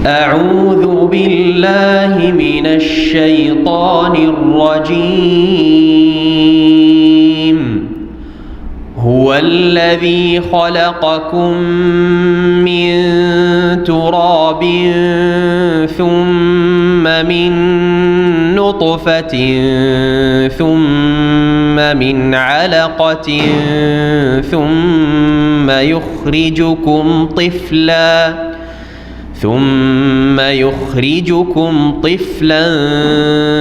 أعوذ بالله من الشيطان الرجيم. هو الذي خلقكم من تراب ثم من نطفة ثم من علقة ثم يخرجكم طفلا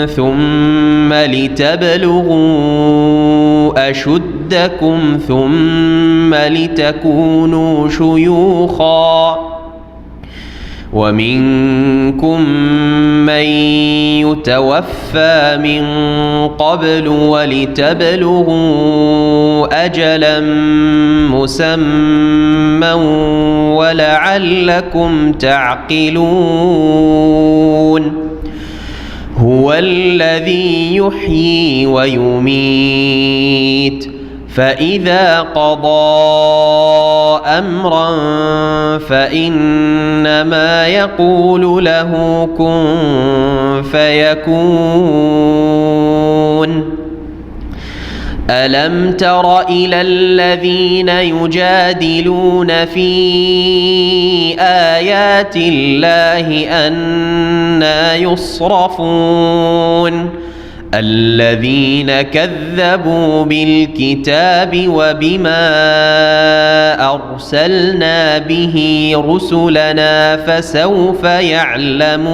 ثم لتبلغوا أشدكم ثم لتكونوا شيوخا ومنكم من يتوفى من قبل ولتبلغوا أجلا مسمى ولعلكم تعقلون. هو الذي يحيي ويميت فإذا قضى أمرا فإنما يقول له كن فيكون. ألم تر إلى الذين يجادلون في آيات الله أنى يصرفون الذين كذبوا بالكتاب وبما أرسلنا به رسلنا فسوف يعلمون.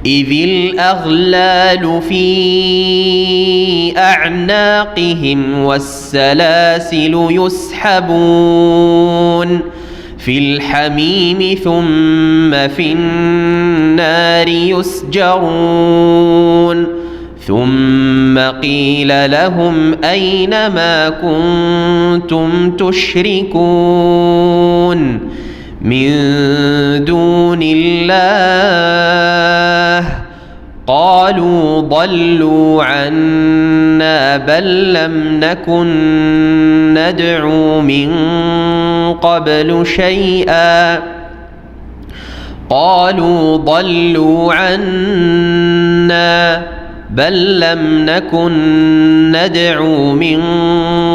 إذ الأغلال في أعناقهم والسلاسل يسحبون في الحميم ثم في النار يسجرون. ثم قيل لهم أين ما كنتم تشركون من دون الله قالوا ضلوا عنا بل لم نكن ندعو من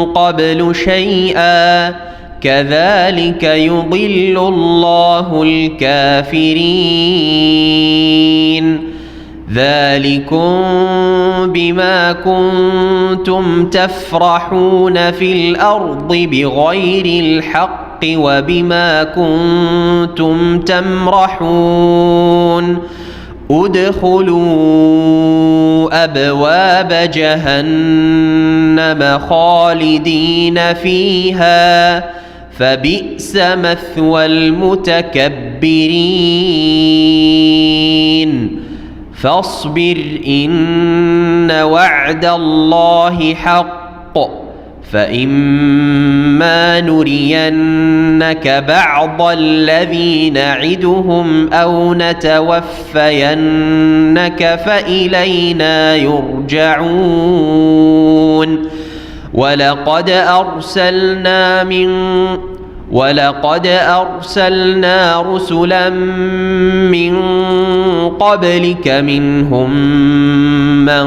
قبل شيئا كذلك يضل الله الكافرين. ذلكم بما كنتم تفرحون في الأرض بغير الحق وبما كنتم تمرحون. ادخلوا أبواب جهنم خالدين فيها فبئس مثوى المتكبرين. فاصبر إن وعد الله حق فإما نرينك بعض الذي نعدهم أو نتوفينك فإلينا يرجعون. ولقد أرسلنا رسلا من قبلك منهم من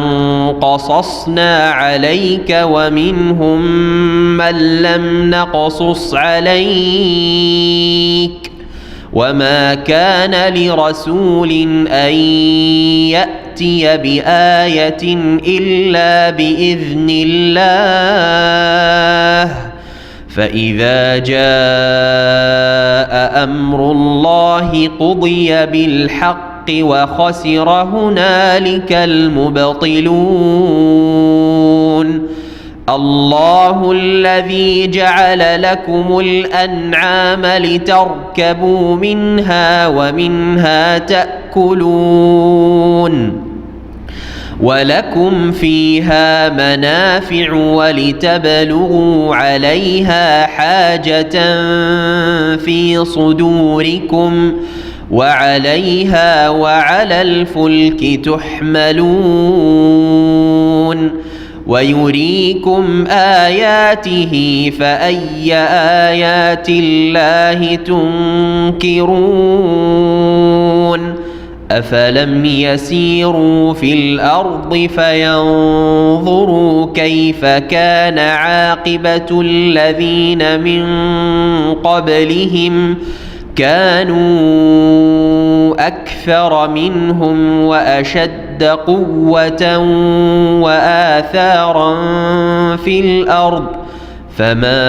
قصصنا عليك ومنهم من لم نقصص عليك وما كان لرسول أن يأتي بآية إلا بإذن الله فإذا جاء أمر الله قضي بالحق وخسر هنالك المبطلون. الله الذي جعل لكم الأنعام لتركبوا منها ومنها تأكلون ولكم فيها منافع ولتبلغوا عليها حاجة في صدوركم وعليها وعلى الفلك تحملون. ويريكم آياته فأي آيات الله تنكرون أفلم يسيروا في الأرض فينظروا كيف كان عاقبة الذين من قبلهم كانوا أكثر منهم وأشد قوة وآثارا في الأرض فما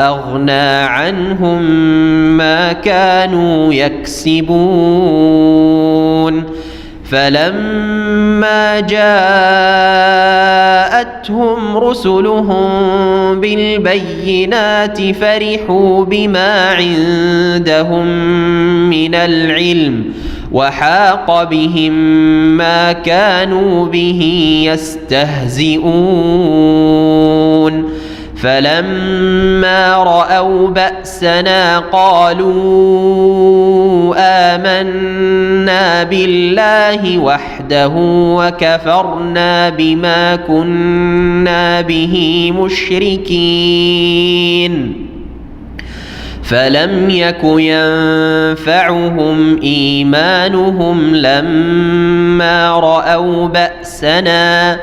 أغنى عنهم ما كانوا يكسبون فلما جاءتهم رسلهم بالبينات فرحوا بما عندهم من العلم وحاق بهم ما كانوا به يستهزئون فلما رأوا بأسنا قالوا آمنا بالله وحده وكفرنا بما كنا به مشركين فلم يك ينفعهم إيمانهم لما رأوا بأسنا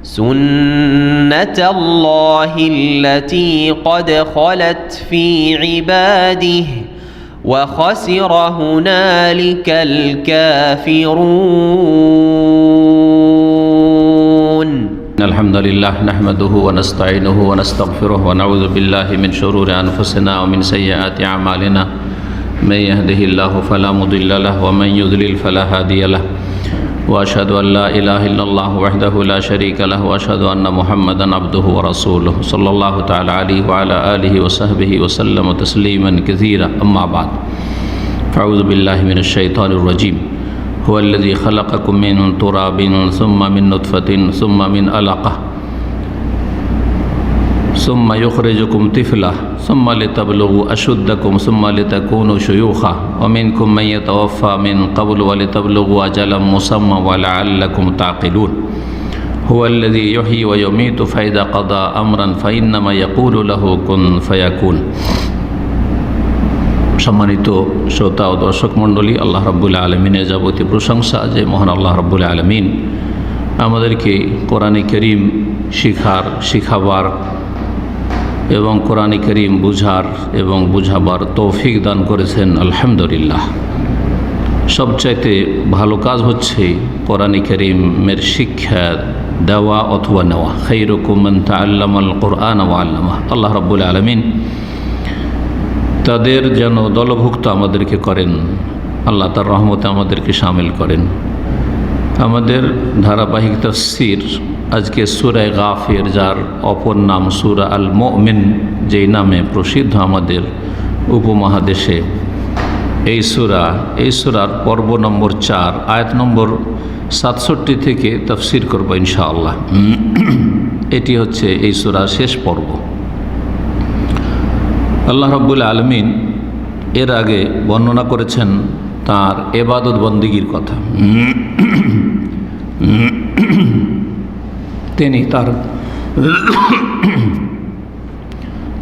سنة الله التي قد خلت في عباده وخسر هنالك الكافرون. الحمد لله نحمده ونستعينه ونستغفره ونعوذ بالله من شرور أنفسنا ومن سيئات أعمالنا من يهده الله فلا مضل له ومن يضلل فلا هادي له وأشهد أن لا إله إلا الله وحده لا شريك له وأشهد أن محمدا عبده ورسوله صلى الله تعالى عليه وعلى آله وصحبه وسلم تسليما كثيرا أما بعد فأعوذ بالله من الشيطان الرجيم هو الذي خلقكم من تراب ثم من نطفة ثم من علقة ثم يخرجكم طفلا ثم لتبلغوا أشدكم ثم لتكونوا شيوخا ومنكم من يتوفى من قبل ولتبلغوا أجلا مسمى ولعلكم تعقلون هو الذي يحيي ويميت فإذا قضى أمرا فإنما يقول له كن فيكون. সম্মানিত শ্রোতা ও দর্শক মণ্ডলী, আল্লাহ রাব্বুল আলামিনের যাবতীয় প্রশংসা যে মহান আল্লাহ রাব্বুল আলামিন আমাদেরকে কোরআনে কারীম শিখাবার এবং কোরআনে কারীম বুঝার এবং বুঝাবার তৌফিক দান করেছেন। আলহামদুলিল্লাহ। সবচাইতে ভালো কাজ হচ্ছে কোরআনে কারীমের শিক্ষা দেওয়া অথবা নেওয়া। খায়রুকুম মান তাআল্লামাল কুরআন ওয়া আল্লামাহ। আল্লাহ রাব্বুল আলামিন তাদের যেন দলভুক্ত আমাদেরকে করেন, আল্লাহ তার রহমতে আমাদেরকে শামিল করেন। আমাদের ধারাবাহিক তাফসীর আজকে সূরা গাফির, যার অপর নাম সূরা আল মুমিন, যেই নামে প্রসিদ্ধ আমাদের উপমহাদেশে। এই সূরার পর্ব নম্বর 4 আয়াত নম্বর 67 থেকে তাফসীর করব ইনশাআল্লাহ। এটি হচ্ছে এই সূরার শেষ পর্ব। আল্লাহ রাব্বুল আলামিন এর আগে বর্ণনা করেছেন তার ইবাদত বন্দেগীর কথা।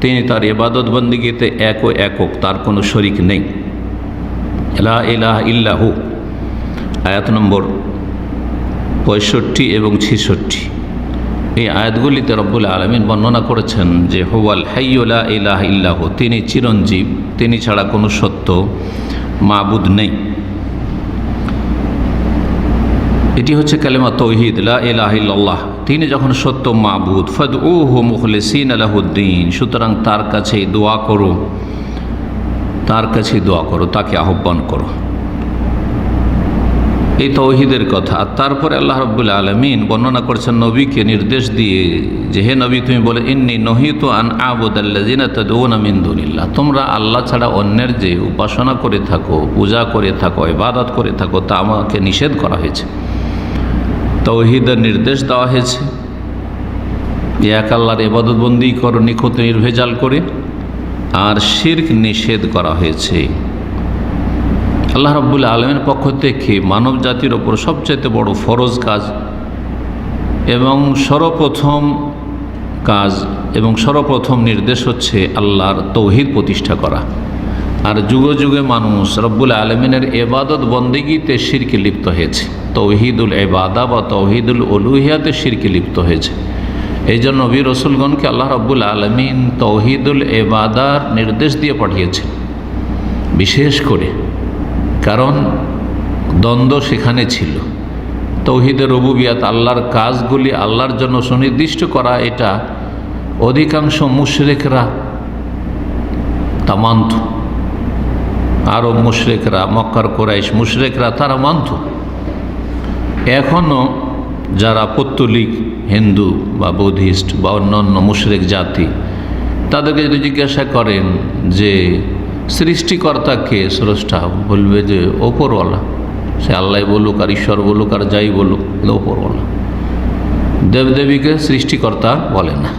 তিনি তার ইবাদত বন্দেগীতে একক, তার কোনো শরীক নেই। লা ইলাহা ইল্লাহু আয়াত নম্বর 65 এবং 66। এই আয়াতগুলিতে রব্বুল আলামিন বর্ণনা করেছেন যে হুয়াল হাইয়্যু লা ইলাহা ইল্লাহু, তিনি চিরঞ্জীব, তিনি ছাড়া কোনো সত্য মাবুদ নেই। এটি হচ্ছে কালেমা তাওহীদ, লা ইলাহা ইল্লাল্লাহ। তিনি যখন সত্য মাবুদ, ফাদউহু মুখলিসিনা লাহুদ্দিন, সুতরাং তার কাছেই দোয়া করো, তাকে আহ্বান করো। এই তাওহীদের কথা। আর তারপরে আল্লাহ রাব্বুল আলামিন বর্ণনা করেছেন নবীকে নির্দেশ দিয়ে যে হে নবী, তুমি বলে ইন্নী নহিতু আন আবুদাল্লাযিনা তাদউনা মিন দুনিল্লাহ, তোমরা আল্লাহ ছাড়া অন্যের যে উপাসনা করে থাকো, পূজা করে থাকো, ইবাদত করে থাকো, তা আমাকে নিষেধ করা হয়েছে। তাওহীদের নির্দেশ দেওয়া হয়েছে, এক আল্লাহর ইবাদত বন্দি করো নিখুঁত নির্ভেজাল করে, আর শিরক নিষেধ করা হয়েছে। আল্লাহ রাব্বুল আলামিনের পক্ষ থেকে মানব জাতির ওপর সবচাইতে বড় ফরজ কাজ এবং সর্বপ্রথম কাজ এবং সর্বপ্রথম নির্দেশ হচ্ছে আল্লাহর তৌহিদ প্রতিষ্ঠা করা। আর যুগে যুগে মানুষ রব্বুল আলমিনের এবাদত বন্দেগীতে শিরকে লিপ্ত হয়েছে, তৌহিদুল এবাদা বা তৌহিদুল উলুহিয়াতে শিরকে লিপ্ত হয়েছে। এই জন্য নবী রসুলগণকে আল্লাহ রব্বুল আলমিন তৌহিদুল এবাদার নির্দেশ দিয়ে পাঠিয়েছেন বিশেষ করে, কারণ দ্বন্দ্ব সেখানে ছিল। তৌহিদের রুবুবিয়াত, আল্লাহর কাজগুলি আল্লাহর জন্য সুনির্দিষ্ট করা, এটা অধিকাংশ মুশরিকরা তা মানত। আরব মুশরিকরা, মক্কার কুরাইশ মুশরিকরা তারা মানত। এখনও যারা পৌত্তলিক হিন্দু বা বুদ্ধিস্ট বা অন্যান্য মুশরিক জাতি, তাদেরকে যদি জিজ্ঞাসা করেন যে সৃষ্টিকর্তাকে, স্রষ্টা, বলবে যে ওপরওয়ালা। সে আল্লাহ বলুক আর ঈশ্বর বলুক আর যাই বলুক, ওপরওয়ালা। দেবদেবীকে সৃষ্টিকর্তা বলে না।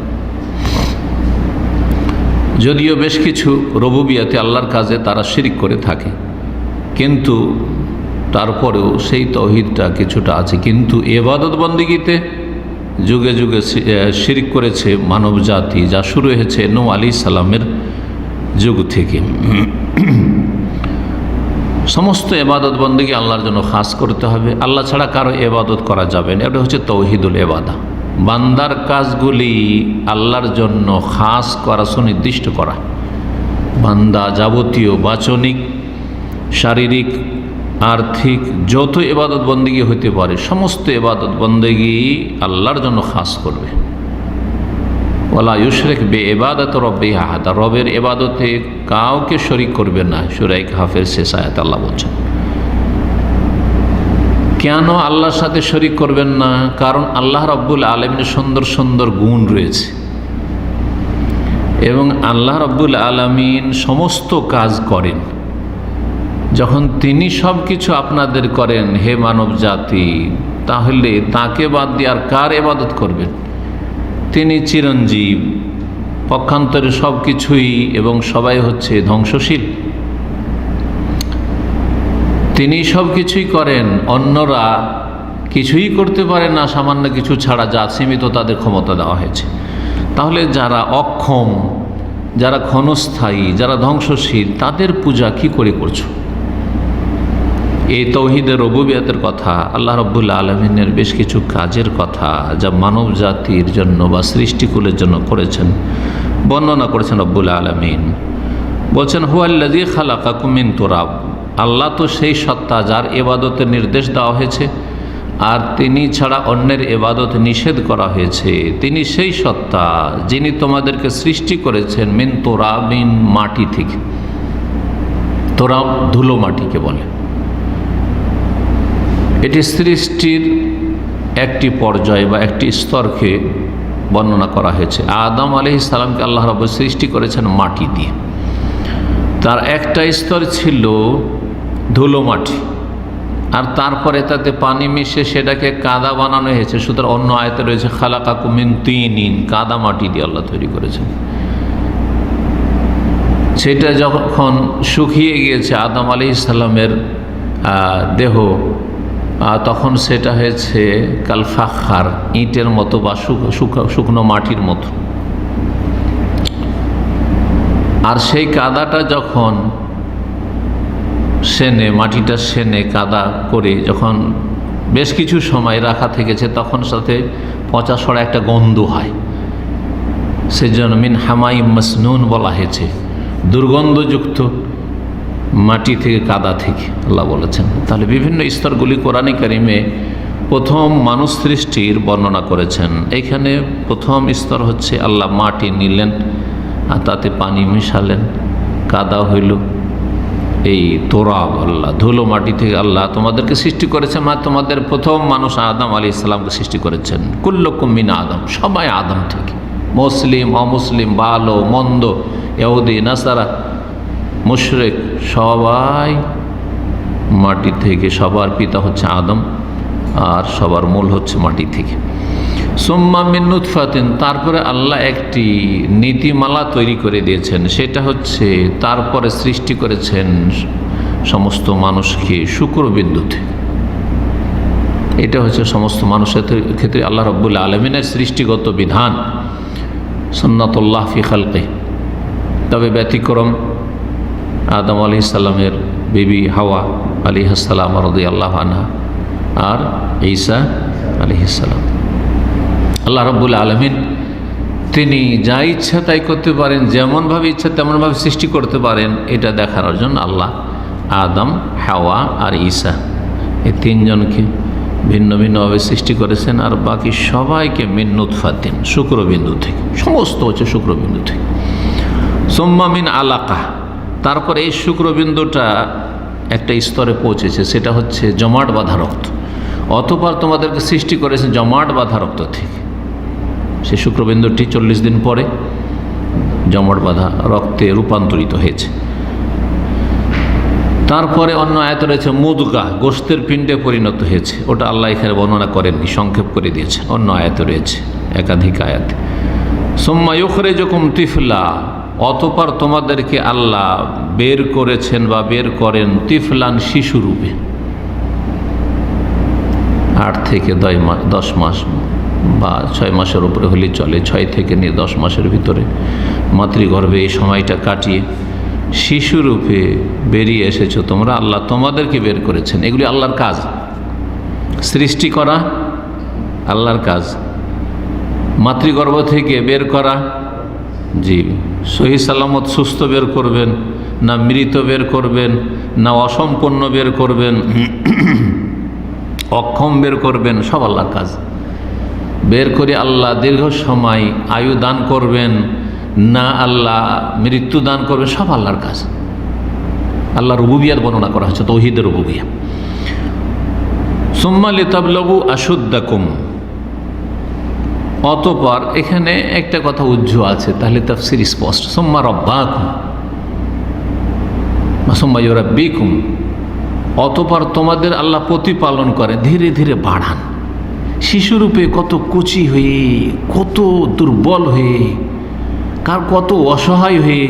যদিও বেশ কিছু রুবুবিয়াতে আল্লাহর কাজে তারা শিরক করে থাকে, কিন্তু তারপরেও সেই তৌহিদটা কিছুটা আছে। কিন্তু ইবাদত বন্দেগীতে যুগে যুগে শিরক করেছে মানব জাতি, যা শুরু হয়েছে নূহ আলাইহিস সালামের যুগ থেকে। সমস্ত ইবাদত বন্দেগী আল্লাহর জন্য খাস করতে হবে, আল্লাহ ছাড়া কারো ইবাদত করা যাবে না। এটা হচ্ছে তৌহিদুল ইবাদা, বান্দার কাজগুলি আল্লাহর জন্য খাস করা, সুনির্দিষ্ট করা। বান্দা যাবতীয় বাচনিক, শারীরিক, আর্থিক যত ইবাদত বন্দেগী হতে পারে, সমস্ত ইবাদত বন্দেগী আল্লাহর জন্য খাস করবে। ওয়ালা ইউশরিক বিইবাদাতি রাব্বিহি আহাদা, রবের ইবাদতে কাউকে শরীক করবে না। সূরা কাহফের শেষ আয়াতে আল্লাহ বলছেন। কেন আল্লাহর সাথে শরীক করবেন না? কারণ আল্লাহ রাব্বুল আলামিনের সুন্দর সুন্দর গুণ রয়েছে এবং আল্লাহ রাব্বুল আলামিন সমস্ত কাজ করেন। যখন তিনি সব কিছু আপনাদের করেন হে মানব জাতি, তাহলে তাকে বাদ দিয়ে আর কার ইবাদত করবেন? তিনি চিরঞ্জীব, পক্ষান্তরে সব কিছুই এবং সবাই হচ্ছে ধ্বংসশীল। তিনি সব কিছুই করেন, অন্যরা কিছুই করতে পারে না, সামান্য কিছু ছাড়া, যা সীমিত তাদের ক্ষমতা দেওয়া হয়েছে। তাহলে যারা অক্ষম, যারা ক্ষণস্থায়ী, যারা ধ্বংসশীল, তাদের পূজা কি করে করছো? এই তৌহিদের রুবুবিয়াতের কথা, আল্লাহ রাব্বুল আলামিনের বেশ কিছু কাজের কথা যা মানব জাতির জন্য বা সৃষ্টিকুলের জন্য করেছেন, বর্ণনা করেছেন রব্বুল আলামিন। বলছেন হুয়াল্লাযী খালাকাকুম মিন তুরাব, আল্লাহ তো সেই সত্তা যার ইবাদতের নির্দেশ দেওয়া হয়েছে আর তিনি ছাড়া অন্যের ইবাদত নিষেধ করা হয়েছে। তিনি সেই সত্তা যিনি তোমাদেরকে সৃষ্টি করেছেন মিন তুরাবিন, মাটি থেকে। তুরাব ধুলো মাটিকে বলে। এটি সৃষ্টির একটি পর্যায় বা একটি স্তরকে বর্ণনা করা হয়েছে। আদম আলাইহিস সালামকে আল্লাহ রাব্বুল সৃষ্টি করেছেন মাটি দিয়ে। তার একটা স্তর ছিল ধুলো মাটি, আর তারপরে তাতে পানি মিশে সেটাকে কাদা বানানো হয়েছে। সুতরাং অন্য আয়াতে রয়েছে খালাকাকুম মিন তিনিন, কাদা মাটি দিয়ে আল্লাহ তৈরি করেছেন। সেটা যখন শুকিয়ে গিয়েছে আদম আলাইহিস সালামের দেহ, তখন সেটা হয়েছে কাল ফাখার, ইটের মতো বা শুকনো মাটির মতো। আর সেই কাদাটা যখন সেনে, মাটিটা সেনে কাদা করে যখন বেশ কিছু সময় রাখা থেকেছে, তখন সাথে পচা সরা একটা গন্ধ হয়। সেজন্য মিন হামাইম মাসনুন বলা হয়েছে, দুর্গন্ধযুক্ত মাটি থেকে, কাদা থেকে আল্লাহ বলেছেন। তাহলে বিভিন্ন স্তরগুলি কোরআনে কারিমে প্রথম মানুষ সৃষ্টির বর্ণনা করেছেন। এইখানে প্রথম স্তর হচ্ছে আল্লাহ মাটি নিলেন আর তাতে পানি মিশালেন, কাদা হইল। এই তোরাব, আল্লাহ ধুলো মাটি থেকে আল্লাহ তোমাদেরকে সৃষ্টি করেছেন। মানে তোমাদের প্রথম মানুষ আদম আলাইহিস সালামকে সৃষ্টি করেছেন। কুল্লুকুম মিন আদম, সবাই আদম থেকে, মুসলিম অমুসলিম, ভালো মন্দ, ইহুদি নাসারা, মুশরিক, সবাই মাটি থেকে। সবার পিতা হচ্ছে আদম আর সবার মূল হচ্ছে মাটি থেকে। সুম্মা মিন নুতফাতিন, তারপরে আল্লাহ একটি নীতিমালা তৈরি করে দিয়েছেন। সেটা হচ্ছে তারপরে সৃষ্টি করেছেন সমস্ত মানুষকে শুক্রবিন্দুতে। এটা হচ্ছে সমস্ত মানুষের ক্ষেত্রে আল্লাহ রাব্বুল আলামিনের সৃষ্টিগত বিধান, সুন্নাতুল্লাহ ফি খালকি। তবে ব্যতিক্রম আদম আলাইহিস সালামের বিবি হাওয়া আলাইহিস সালাম রাদিয়াল্লাহু আনহা আর ঈসা আলাইহিস সালাম। আল্লাহ রাব্বুল আলামিন তিনি যা ইচ্ছা তাই করতে পারেন, যেমনভাবে ইচ্ছা তেমনভাবে সৃষ্টি করতে পারেন। এটা দেখানোর জন্য আল্লাহ আদম, হাওয়া আর ঈসা এই তিনজনকে ভিন্ন ভিন্নভাবে সৃষ্টি করেছেন, আর বাকি সবাইকে মিন নুতফাতিন, শুক্রবিন্দু থেকে, সমস্ত হচ্ছে শুক্রবিন্দু থেকে। সুম্মা মিন আলাকা, তারপরে এই শুক্রবিন্দুটা একটা স্তরে পৌঁছেছে, সেটা হচ্ছে জমাট বাঁধা রক্ত। অতঃপর তোমাদেরকে সৃষ্টি করেছে জমাট বাঁধা রক্ত থেকে। সেই শুক্রবিন্দুটি 40 দিন পরে জমাট বাঁধা রক্তে রূপান্তরিত হয়েছে। তারপরে অন্য আয়াত রয়েছে মুদগা, গোশতের পিণ্ডে পরিণত হয়েছে। ওটা আল্লাহ এখানে বর্ণনা করেননি, সংক্ষেপ করে দিয়েছেন। অন্য আয়াত রয়েছে, একাধিক আয়াতে। সুম্মা ইউখরিজুকুম তিফলা, অতঃপর তোমাদেরকে আল্লাহ বের করেছেন বা বের করেন তিফলান, শিশুরূপে। 8 থেকে 10 মাস বা 6 মাসের উপরে হলে চলে, 6 থেকে নিয়ে 10 মাসের ভিতরে মাতৃগর্ভে এই সময়টা কাটিয়ে শিশুরূপে বেরিয়ে এসেছো তোমরা। আল্লাহ তোমাদেরকে বের করেছেন। এগুলি আল্লাহর কাজ, সৃষ্টি করা আল্লাহর কাজ, মাতৃগর্ভ থেকে বের করা, জি, সহি সালামত সুস্থ বের করবেন না মৃত বের করবেন না অসম্পূর্ণ বের করবেন, অক্ষম বের করবেন, সব আল্লাহর কাজ। বের করে আল্লাহ দীর্ঘ সময় আয়ু দান করবেন না আল্লাহ মৃত্যু দান করবেন, সব আল্লাহর কাজ। আল্লাহ রুবুবিয়াত বর্ণনা করা হচ্ছে, তৌহিদের রুবুবিয়া। সুম্মা লিতাবলুগু আশুদ্দাকুম, অতঃপর এখানে একটা কথা উজ্জ্ব আছে, তাহলে তাফসীর স্পষ্ট। সুম্মা রাব্বাকুম সুম্মা ইউরাব্বিকুম, অতঃপর তোমাদের আল্লাহ প্রতিপালন করে, ধীরে ধীরে বাড়ান। শিশুরূপে কত কুচি হয়ে, কত দুর্বল হয়ে, কার কত অসহায় হয়ে,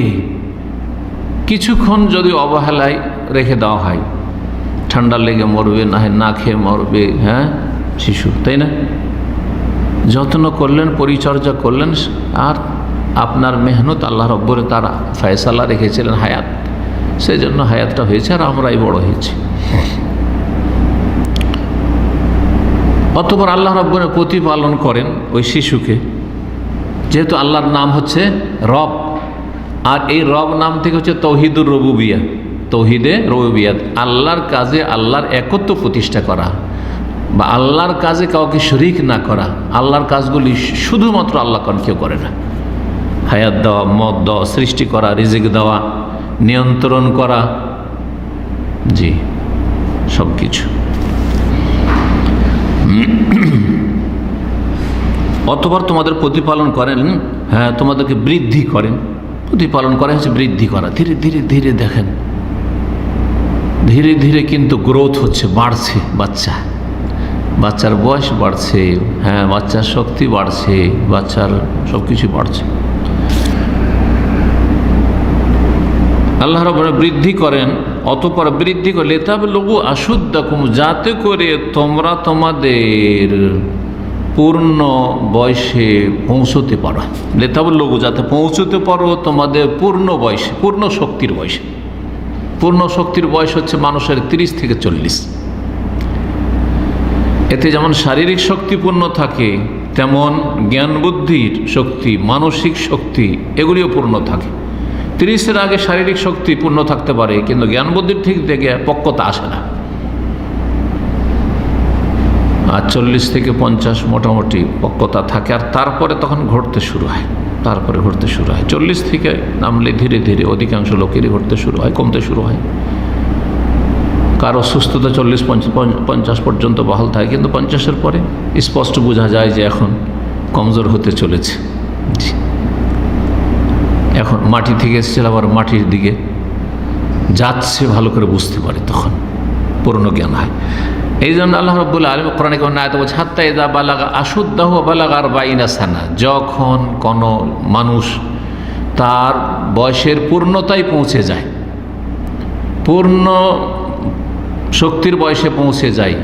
কিছুক্ষণ যদি অবহেলায় রেখে দেওয়া হয়, ঠান্ডা লেগে মরবে, না খেয়ে মরবে, হ্যাঁ শিশু, তাই না? যত্ন করলেন, পরিচর্যা করলেন, আর আপনার মেহনত আল্লাহ রব্বুর তার ফয়সালা রেখেছিলেন হায়াত, সেই জন্য হায়াতটা হয়েছে আর আমরাই বড় হয়েছি। অতঃপর আল্লাহ রব্বুর প্রতিপালন করেন ওই শিশুকে, যেহেতু আল্লাহর নাম হচ্ছে রব, আর এই রব নাম থেকে হচ্ছে তৌহিদুর রুবুবিয়া, তৌহিদে রুবুবিয়াত, আল্লাহর কাজে আল্লাহর একত্ব প্রতিষ্ঠা করা বা আল্লাহর কাজে কাউকে শরীক না করা। আল্লাহর কাজগুলি শুধুমাত্র আল্লাহ কোন কেউ করে না। হায়াত দেওয়া, মত দেওয়া, সৃষ্টি করা, রিজিক দেওয়া, নিয়ন্ত্রণ করা, জি, সব কিছু। অতঃপর তোমাদের প্রতিপালন করেন, হ্যাঁ তোমাদেরকে বৃদ্ধি করেন। প্রতিপালন করা হচ্ছে বৃদ্ধি করা, ধীরে ধীরে ধীরে দেখেন, ধীরে ধীরে কিন্তু গ্রোথ হচ্ছে, বাড়ছে বাচ্চার বয়স বাড়ছে, হ্যাঁ বাচ্চার শক্তি বাড়ছে, বাচ্চার সব কিছু বাড়ছে। আল্লাহ রাব্বুল বৃদ্ধি করেন, অতঃপর বৃদ্ধি করে লিতাবলুগু আশুদ্দাকুম, যাতে করে তোমরা তোমাদের পূর্ণ বয়সে পৌঁছতে পারো। লিতাবলুগু, যাতে পৌঁছতে পারো তোমাদের পূর্ণ বয়সে, পূর্ণ শক্তির বয়সে। পূর্ণ শক্তির বয়স হচ্ছে মানুষের 30 থেকে 40। এতে যেমন শারীরিক শক্তি পূর্ণ থাকে, তেমন জ্ঞান বুদ্ধির শক্তি, মানসিক শক্তি, এগুলিও পূর্ণ থাকে। 30-এর আগে শারীরিক শক্তি পূর্ণ থাকতে পারে, কিন্তু জ্ঞান বুদ্ধির ঠিক থেকে পক্কতা আসে না। আর 40 থেকে 50 মোটামুটি পক্কতা থাকে, আর তারপরে তখন ঘটতে শুরু হয়, 40 থেকে নামলে ধীরে ধীরে অধিকাংশ লোকেরই ঘটতে শুরু হয়, কমতে শুরু হয়। কারো সুস্থতা 40-50 পর্যন্ত বহাল থাকে, কিন্তু 50-এর পরে স্পষ্ট বোঝা যায় যে এখন কমজোর হতে চলেছে। এখন মাটি থেকে এসেছে, আবার মাটির দিকে যাচ্ছে, ভালো করে বুঝতে পারে, তখন পূর্ণ জ্ঞান হয়। এই জন্য আল্লাহ রাব্বুল আলামিন কোরআনে কোন আয়াতে বলছে, হাত্তা ইযা বালাগা আশুদ্দাহু বালাগা 40 সানা, যখন কোনো মানুষ তার বয়সের পূর্ণতায় পৌঁছে যায়, পূর্ণ শক্তির বয়সে পৌঁছে যায়,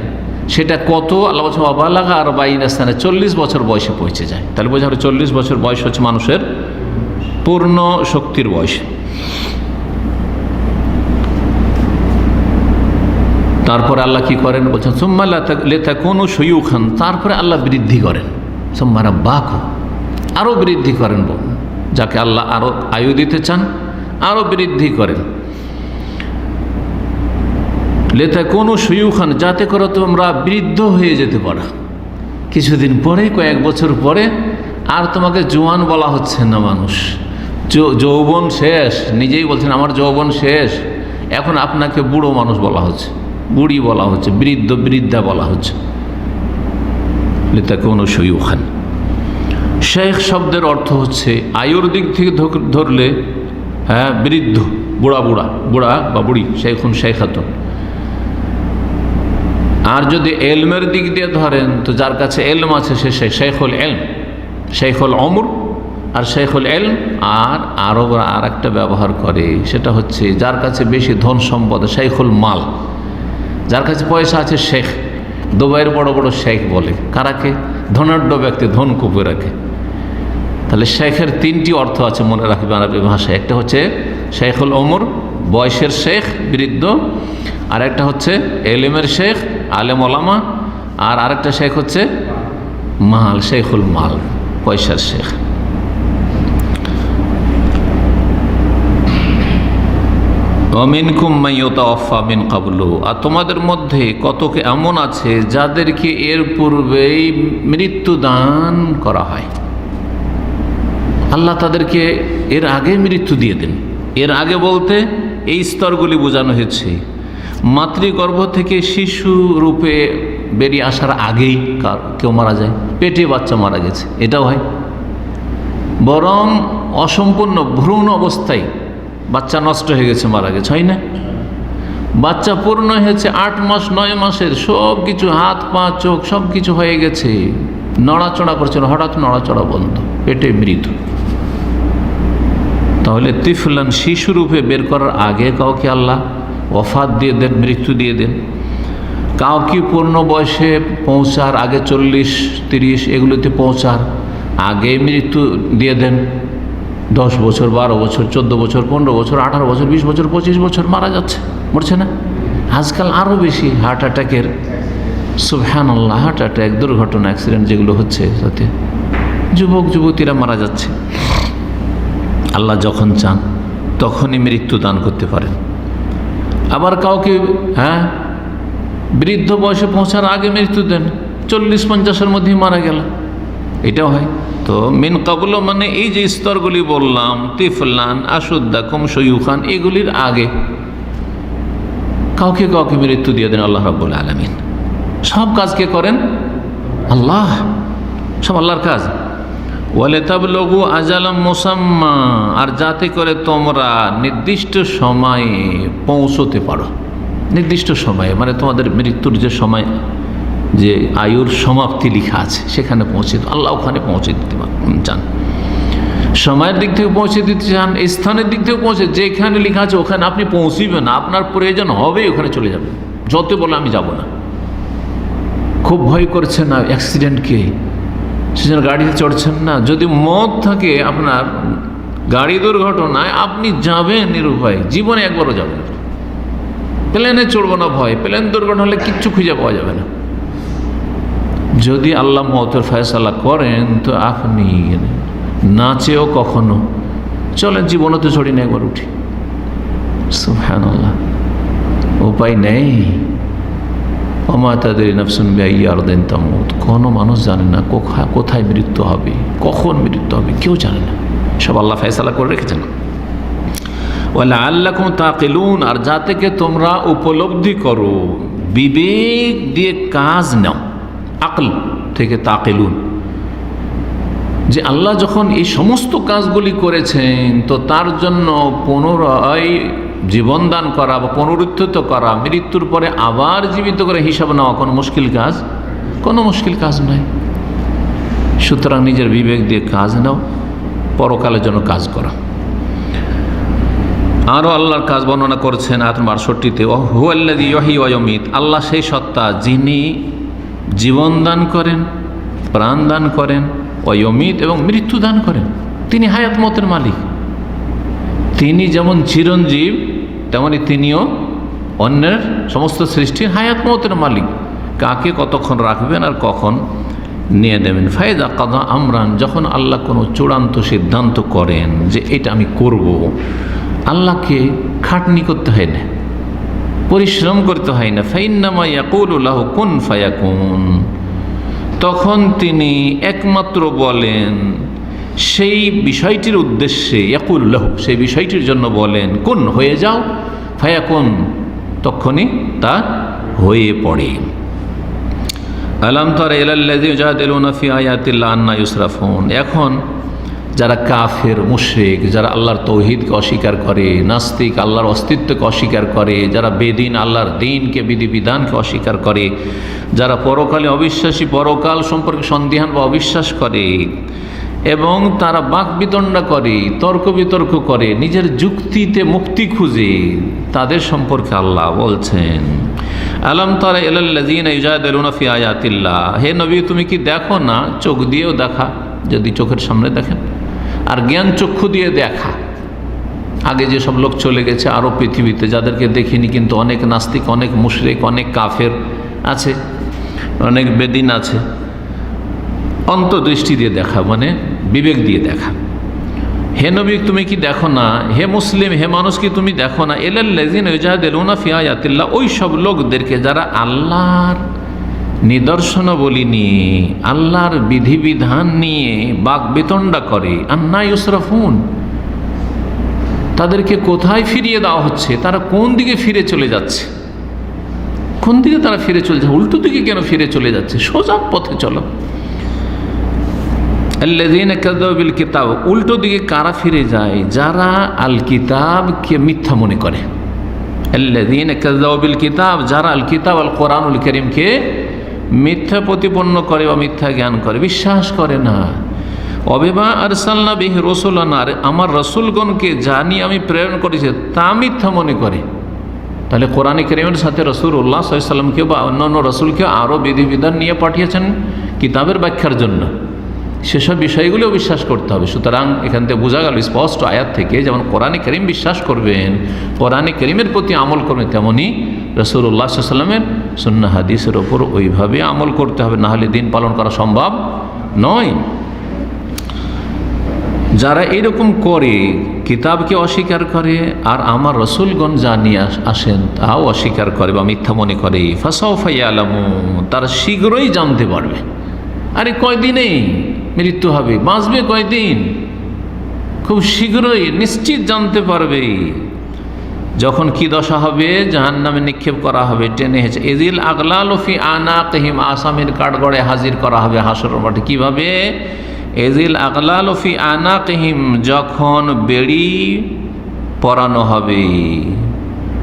সেটা কত? আল্লাহ বলছেন অবালাগা আর বাইনা স্থানে 40 বছর বয়সে পৌঁছে যায়। তাহলে বোঝা গেল 40 বছর বয়স হচ্ছে মানুষের পূর্ণ শক্তির বয়স। তারপরে আল্লাহ কি করেন বলছেন সুম্মা লিতাকুনু শুয়ুখান, তারপরে আল্লাহ বৃদ্ধি করেন। সুম্মা রাব্বাকুম, আরও বৃদ্ধি করেন, যাকে আল্লাহ আরও আয়ু দিতে চান আরও বৃদ্ধি করেন। লিতাকুনু শুয়ুখান, যাতে করে তোমরা বৃদ্ধ হয়ে যেতে পারো। কিছুদিন পরে, কয়েক বছর পরে আর তোমাকে জোয়ান বলা হচ্ছে না। মানুষ যৌবন শেষ, নিজেই বলছেন আমার যৌবন শেষ, এখন আপনাকে বুড়ো মানুষ বলা হচ্ছে, বুড়ি বলা হচ্ছে, বৃদ্ধ বৃদ্ধা বলা হচ্ছে। লিতাকুনু শুয়ুখান। শেখ শব্দের অর্থ হচ্ছে আয়ুর দিক থেকে ধরলে হ্যাঁ বৃদ্ধ, বুড়া বুড়া, বুড়া বা বুড়ি, শেখুন শেখাতুন। আর যদি এলমের দিক দিয়ে ধরেন তো যার কাছে এলম আছে সে শেখুল এলম, শেখুল অমর আর শেখুল এলম। আর আরবরা আর একটা ব্যবহার করে, সেটা হচ্ছে যার কাছে বেশি ধন সম্পদ, শেখুল মাল। যার কাছে পয়সা আছে শেখ। দুবাইয়ের বড় বড় শেখ বলে কারাকে? ধনাঢ্য ব্যক্তি, ধন কুপে রাখে। তাহলে শেখের 3টি অর্থ আছে, মনে রাখবে আরবি ভাষায়। একটা হচ্ছে শেখুল ওমর, বয়সের শেখ, বৃদ্ধ। আর একটা হচ্ছে এলেমের শেখ, আলেম ওলামা। আর আরেকটা শেখ হচ্ছে মাল, শেখুল মাল, পয়সার শেখ। ওয়ামিনকুম মান ইউতাওয়াফা মিন ক্বাবলু, আর তোমাদের মধ্যে কতকে এমন আছে যাদেরকে এর পূর্বেই মৃত্যুদান করা হয়। আল্লাহ তাদেরকে এর আগে মৃত্যু দিয়ে দেন। এর আগে বলতে এই স্তরগুলি বোঝানো হয়েছে। মাতৃগর্ভ থেকে শিশু রূপে বেরিয়ে আসার আগেই কেউ মারা যায়, পেটে বাচ্চা মারা গেছে, এটাও হয়। বরং অসম্পূর্ণ ভ্রূণ অবস্থায় বাচ্চা নষ্ট হয়ে গেছে, মারা গেছে, হয় না? বাচ্চা পূর্ণ হয়েছে 8 মাস 9 মাসের, সব কিছু হাত পা চোখ সব কিছু হয়ে গেছে, নড়াচড়া করছিল, হঠাৎ নড়াচড়া বন্ধ, পেটে মৃত। তাহলে তিফলান, শিশুরূপে বের করার আগে কাউকে আল্লাহ ওয়াফাত দিয়ে দেন, মৃত্যু দিয়ে দেন। কাউকে পূর্ণ বয়সে পৌঁছার আগে 40, 30 এগুলোতে পৌঁছার আগে মৃত্যু দিয়ে দেন। 10 বছর, 12 বছর, 14 বছর, 15 বছর, 18 বছর, 20 বছর, 25 বছর মারা যাচ্ছে, মরছে না? আজকাল আরও বেশি হার্ট অ্যাটাকের, সুবহানাল্লাহ, হার্ট অ্যাটাক, দুর্ঘটনা, অ্যাক্সিডেন্ট যেগুলো হচ্ছে, তাতে যুবক যুবতীরা মারা যাচ্ছে। আল্লাহ যখন চান তখনই মৃত্যু দান করতে পারেন। আবার কাউকে বৃদ্ধ বয়সে পৌঁছার আগে মৃত্যু দেন, 40-50-এর মধ্যেই মারা গেল, এটাও হয়। তো মিন ক্বাবল মানে এই যে স্তরগুলি বললাম, তিফলান, আশুদ্দাকুম, শুয়ুখান, এগুলির আগে কাউকে কাউকে মৃত্যু দিয়ে দেন আল্লাহ রাব্বুল আলামিন। সব কাজ কে করেন? আল্লাহ, সব আল্লাহর কাজ। ওয়ালিতাবলুগু আজালাম মুসাম্মা, আর যাতে করে তোমরা নির্দিষ্ট সময়ে পৌঁছতে পারো। নির্দিষ্ট সময়ে মানে তোমাদের মৃত্যুর যে সময়, যে আয়ুর সমাপ্তি লেখা আছে সেখানে পৌঁছে, আল্লাহ ওখানে পৌঁছে দিতে চান। সময়ের দিক থেকে পৌঁছে দিতে চান, স্থানের দিক থেকে পৌঁছে, যেখানে লেখা আছে ওখানে আপনি পৌঁছিবেন না, আপনার প্রয়োজন হবে ওখানে চলে যাবেন। যত বলে আমি যাব না, খুব ভয় করছেন না অ্যাক্সিডেন্টকে, সেজন্য গাড়িতে চড়ছেন না। যদি মত থাকে আপনার গাড়ি দুর্ঘটনায়, আপনি যাবেন নিরুপায়, জীবনে একবারও যাবেন। প্লেনে চড়বো না ভয়, প্লেন দুর্ঘটনা হলে কিচ্ছু খুঁজে পাওয়া যাবে না। যদি আল্লাহ মওতের ফয়সালা করেন তো আপনি না চেয়েও কখনো চলেন, জীবনে তো চড়ি না, একবার উঠি। সুবহানাল্লাহ, উপায় নেই। ওমা তাদরি নাফসুন বিআইয়ি আরদিন তামুত, কোনো মানুষ জানে না কোথায় মৃত্যু হবে, কখন মৃত্যু হবে, কেউ জানে না, সব আল্লাহ ফয়সালা করে রেখেছেন। ওয়ালাআল্লাকুম তাকিলুন, আর যাতে কে তোমরা উপলব্ধি করো, বিবেক দিয়ে কাজ নাও। আকল থেকে তাকিলুন, যে আল্লাহ যখন এই সমস্ত কাজগুলি করেছেন তো তার জন্য পুনরায় জীবন দান করা বা পুনরুত্থিত করা, মৃত্যুর পরে আবার জীবিত করে হিসাব নেওয়া কোনো মুশকিল কাজ, কোনো মুশকিল কাজ নয়। সুতরাং নিজের বিবেক দিয়ে কাজ নাও, পরকালের জন্য কাজ করা। আরও আল্লাহর কাজ বর্ণনা করছেন আয়াত ৬২-তে, হুয়াল্লাযী ইউহয়ী ওয়া ইউমীত, আল্লাহ সেই সত্তা যিনি জীবন দান করেন, প্রাণ দান করেন, অয়মিত এবং মৃত্যু দান করেন। তিনি হায়াত মতের মালিক। তিনি যেমন চিরঞ্জীব, তেমনি তিনিও অন্যের সমস্ত সৃষ্টির হায়াত মতের মালিক। কাকে কতক্ষণ রাখবেন আর কখন নিয়ে নেবেন। ফায়দা কাদা আমরান, যখন আল্লাহ কোনো চূড়ান্ত সিদ্ধান্ত করেন যে এটা আমি করব, আল্লাহকে খাটনি করতে হয় না, পরিশ্রম করতে হয় না। ফাইন্নামা ইয়াকুলু লাহু কুন ফায়াকুন, তখন তিনি একমাত্র বলেন সেই বিষয়টির উদ্দেশ্যে, ইয়াকুলু লাহু, সেই বিষয়টির জন্য বলেন কুন, হয়ে যাও, ফায়াকুন, তখনই তা হয়ে পড়ে। আলাম তারা ইলাল্লাযী ইউজাদিলুনা ফি আয়াতিল্লাহি আন্না ইউসরাফুন, এখন যারা কাফের, মুশরিক, যারা আল্লাহর তৌহিদকে অস্বীকার করে, নাস্তিক, আল্লাহর অস্তিত্বকে অস্বীকার করে, যারা বেদিন, আল্লাহর দ্বীনকে, বিধিবিধানকে অস্বীকার করে, যারা পরকালে অবিশ্বাসী, পরকাল সম্পর্কে সন্দিহান বা অবিশ্বাস করে, এবং তারা বাকবিতণ্ডা করে, তর্ক বিতর্ক করে, নিজের যুক্তিতে মুক্তি খুঁজে, তাদের সম্পর্কে আল্লাহ বলছেন আলাম তারা ইলাল্লাযীনা ইউজাদিলুনা ফি আয়াতিল্লাহ, হে নবী তুমি কি দেখো না, চোখ দিয়েও দেখা, যদি চোখের সামনে দেখেন, আর জ্ঞান চক্ষু দিয়ে দেখা। আগে যেসব লোক চলে গেছে আরও পৃথিবীতে, যাদেরকে দেখিনি, কিন্তু অনেক নাস্তিক, অনেক মুশরিক, অনেক কাফের আছে, অনেক বেদিন আছে। অন্তর্দৃষ্টি দিয়ে দেখা মানে বিবেক দিয়ে দেখা। হে নবী তুমি কি দেখো না, হে মুসলিম, হে মানুষ কি তুমি দেখো না, ইলাল্লাযীনা ইউজাদিলুনা ফি আয়াতিল্লাহ, ওই সব লোকদেরকে যারা আল্লাহর নিদর্শনাবলী নিয়ে, আল্লাহর বিধিবিধান নিয়ে বাকবিতণ্ডা করে, আন্না ইউসরাফুন, তাদেরকে কোথায় ফিরিয়ে দেওয়া হচ্ছে, তারা কোন দিকে ফিরে চলে যাচ্ছে, কোন দিকে তারা ফিরে চলে যাচ্ছে, উল্টো দিকে কেন ফিরে চলে যাচ্ছে, সোজা পথে চলো। আল্লাযীনা কাযাবু বিল কিতাব, উল্টো দিকে কারা ফিরে যায়, যারা আল কিতাবকে মিথ্যা মনে করে। আল্লাযীনা কাযাবু বিল কিতাব, যারা আল কিতাব আল কোরআনুল কারীমকে মিথ্যা প্রতিপন্ন করে বা মিথ্যা জ্ঞান করে, বিশ্বাস করে না। অবিমা আরসালনা বিহি রাসূলানা, আমার রাসূলগণকে জানি আমি প্রেরণ করেছি, তা মিথ্যা মনে করে। তাহলে কোরআনে কারীমের সাথে রাসূলুল্লাহ সাল্লাল্লাহু আলাইহি ওয়াসাল্লামকে বা অন্যান্য রাসূলকে আরও বিধিবিধান নিয়ে পাঠিয়েছেন কিতাবের ব্যাখ্যার জন্য, সেসব বিষয়গুলিও বিশ্বাস করতে হবে। সুতরাং এখান থেকে বোঝা গেল স্পষ্ট আয়াত থেকে, যেমন কোরআনে কারীম বিশ্বাস করবেন, কোরআনে কারীমের প্রতি আমল করবেন, তেমনি রাসূলুল্লাহ সাল্লাল্লাহু আলাইহি ওয়াসাল্লামের সুন্নাহ হাদিসের ওপর ওইভাবে আমল করতে হবে, না হলে দিন পালন করা সম্ভব নয়। যারা এরকম করে, কিতাবকে অস্বীকার করে, আর আমার রাসূলগণ যা নিয়ে আসেন তাও অস্বীকার করে বা মিথ্যা মনে করে, ফাসাউফা ইয়ালামুন, তারা শীঘ্রই জানতে পারবে। আরে কয়দিনেই মৃত্যু হবে, বাঁচবে কয়দিন, খুব শীঘ্রই নিশ্চিত জানতে পারবে। যখন কি দশা হবে, জাহান্নামে নিক্ষেপ করা হবে, টেনে হেঁচে, ইযিল আগলালু ফি আনাকিহিম, আসামির কাঠগড়ে হাজির করা হবে হাসরের মাঠে। কিভাবে? ইযিল আগলালু ফি আনাকিহিম, যখন বেড়ি পরানো হবে,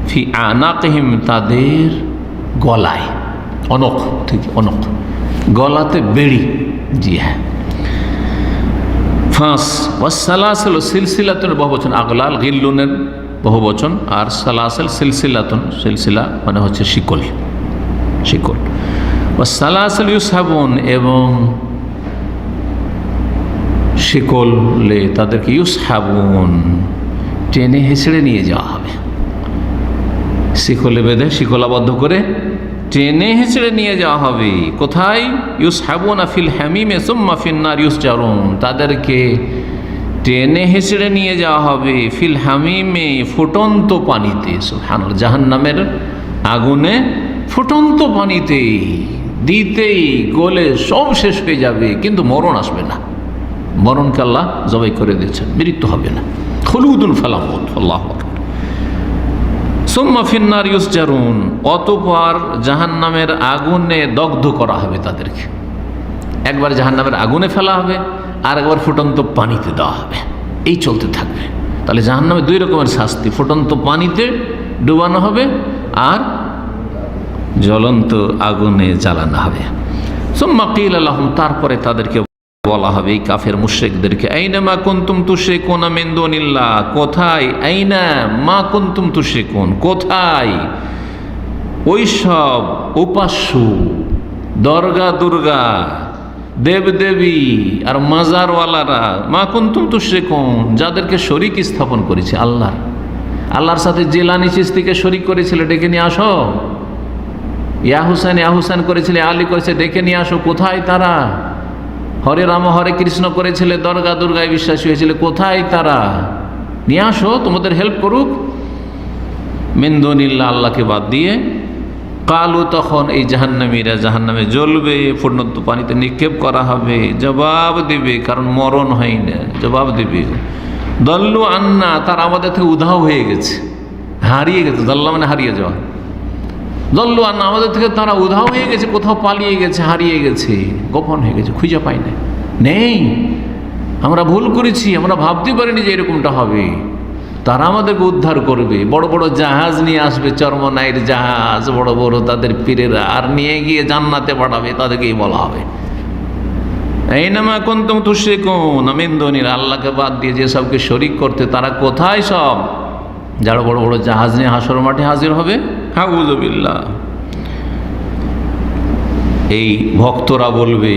ফি আনাকিহিম, তাদের গলায়, অনখ, ঠিক অনখ, গলাতে বেড়ি, জি হ্যাঁ। ফাঁস, ওয়াসালাসিল, সিলসিলাতুন বহুবচন, আগলাল গিল্লুনের বহুবচন, আর সালাসিল সিলসিলাতুন, সিলসিলা মানে হচ্ছে শিকল, শিকল। ওয়াসালাসিল ইউসহাবুন, এবং শিকলে তাদেরকে ইউসহাবুন, টেনে হেঁচড়ে নিয়ে যাওয়া হবে, শিকলে বেঁধে, শিকলাবদ্ধ করে টেনে হেঁচড়ে নিয়ে যাওয়া হবে। কোথায়? ইউসহাবুনা ফিল হামিমে সুম্মা ফিন নার ইউসজারুন, তাদেরকে টেনে হেঁচড়ে নিয়ে যাওয়া হবে ফিল হামিমে, ফুটন্ত পানিতে, সুবহানাল্লাহ, জাহান্নামের আগুনে ফুটন্ত পানিতে দিতেই গলে সব শেষ হয়ে যাবে, কিন্তু মরণ আসবে না। মরণকে আল্লাহ জবাই করে দিয়েছেন, মৃত্যু হবে না। খুলুদুন ফালা মউত, আল্লাহু আকবার। সুম্মা ফিন নার ইউসজারুন, অতঃপর জাহান্নামের আগুনে দগ্ধ করা হবে তাদেরকে। একবার জাহান্নামের আগুনে ফেলা হবে, আর একবার ফুটন্ত পানিতে দেওয়া হবে, এই চলতে থাকবে। তাহলে জাহান্নামে দুই রকমের শাস্তি, ফুটন্ত পানিতে ডুবানো হবে আর জ্বলন্ত আগুনে জ্বালানো হবে। সুম্মা কিলা লাহুম, তারপরে তাদেরকে বলা হবে, এই কাফের মুশরিকদেরকে, আইনা মা কুনতুম তুশরিকুনা মিন দুনিল্লাহ, কোথায়, আইনা মা কুনতুম তুশরিকুন, কোথায় ওই সব উপাস্য দরগা দুর্গা, দেবদেবী আর মাজারওয়ালারা, মা কুনতুম তুশরিকুন, যাদেরকে শরীক স্থাপন করেছে আল্লাহর সাথে জিলানী চিশতিকে শরীক করেছিল, ডেকে নিয়ে আসো। ইয়া হুসাইন করেছিলে, আলী করেছে, ডেকে নিয়ে আসো। কোথায় তারা? হরে রাম হরে কৃষ্ণ করেছিলে, দরগা দুর্গায় বিশ্বাসী হয়েছিল, কোথায় তারা? নিয়ে আসো, তোমাদের হেল্প করুক। মিন দুনিল্লাহ, আল্লাহকে বাদ দিয়ে। কালু, তখন এই জাহান্নামীরা জাহান্নামে জ্বলবে, ফুটন্ত পানিতে নিক্ষেপ করা হবে, জবাব দিবে, কারণ মরণ হয় না, জবাব দিবে। দল্লু আন্না, তার আমাদের থেকে উধাও হয়ে গেছে, হারিয়ে গেছে। দল্লা মানে হারিয়ে যাওয়া। দল্লু আন্না, আমাদের থেকে তারা উধাও হয়ে গেছে, কোথাও পালিয়ে গেছে, হারিয়ে গেছে, গোপন হয়ে গেছে, খুঁজে পাই না, নেই। আমরা ভুল করেছি, আমরা ভাবতে পারিনি যে এরকমটা হবে। তারা আমাদেরকে উদ্ধার করবে, বড় বড় জাহাজ নিয়ে আসবে, চরমনাইয়ের জাহাজ, বড় বড় তাদের পীরেরা, আর নিয়ে গিয়ে জান্নাতে পাঠাবে, তাদেরকেই বলা হবে এইনামা কুনতুম তুশরিকুন মিন দুনিল্লাহ, আল্লাহকে বাদ দিয়ে যে সবকে শরীক করতে, তারা কোথায় সব? যারা বড় বড় জাহাজ নিয়ে হাসর মাঠে হাজির হবে। আউযু বিল্লাহ। এই ভক্তরা বলবে,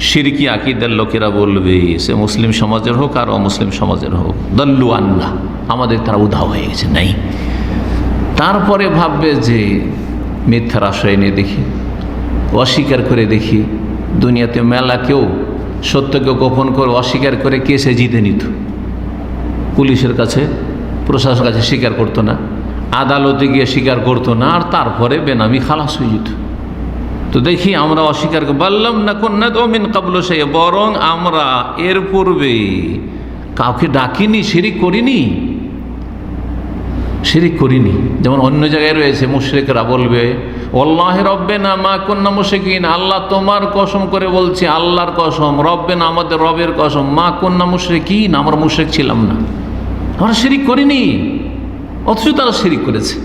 শিরকি আকীদার লোকেরা বলবে, সে মুসলিম সমাজের হোক আর অমুসলিম সমাজের হোক, দল্লু আন্না, আমাদের তারা উধাও হয়ে গেছে, নাই। তারপরে ভাববে যে মিথ্যার আশ্রয় নিয়ে দেখি, অস্বীকার করে দেখি। দুনিয়াতে মেলা কেউ সত্যকে গোপন করে অস্বীকার করে কেসে জিতে নিত, পুলিশের কাছে, প্রশাসনের কাছে স্বীকার করতো না, আদালতে গিয়ে স্বীকার করতো না, আর তারপরে বেনামি খালাস হয়ে যেত। তো দেখি আমরা অস্বীকার বললাম না কন্যা তো মিন কাবল, সে বরং আমরা এর পূর্বে কাউকে ডাকিনি, শিরিক করিনি। যেমন অন্য জায়গায় রয়েছে, মুশরিকরা বলবে ওয়াল্লাহি রব্বিনা মা কুন্না মুশরিকিন, আল্লাহ তোমার কসম করে বলছি, আল্লাহর কসম, রব্বিনা আমাদের রবের কসম, মা কুন্না মুশরিকিন, আমরা মুশরিক ছিলাম না, আমরা শিরিক করিনি, অথচ তারা শিরিক করেছে।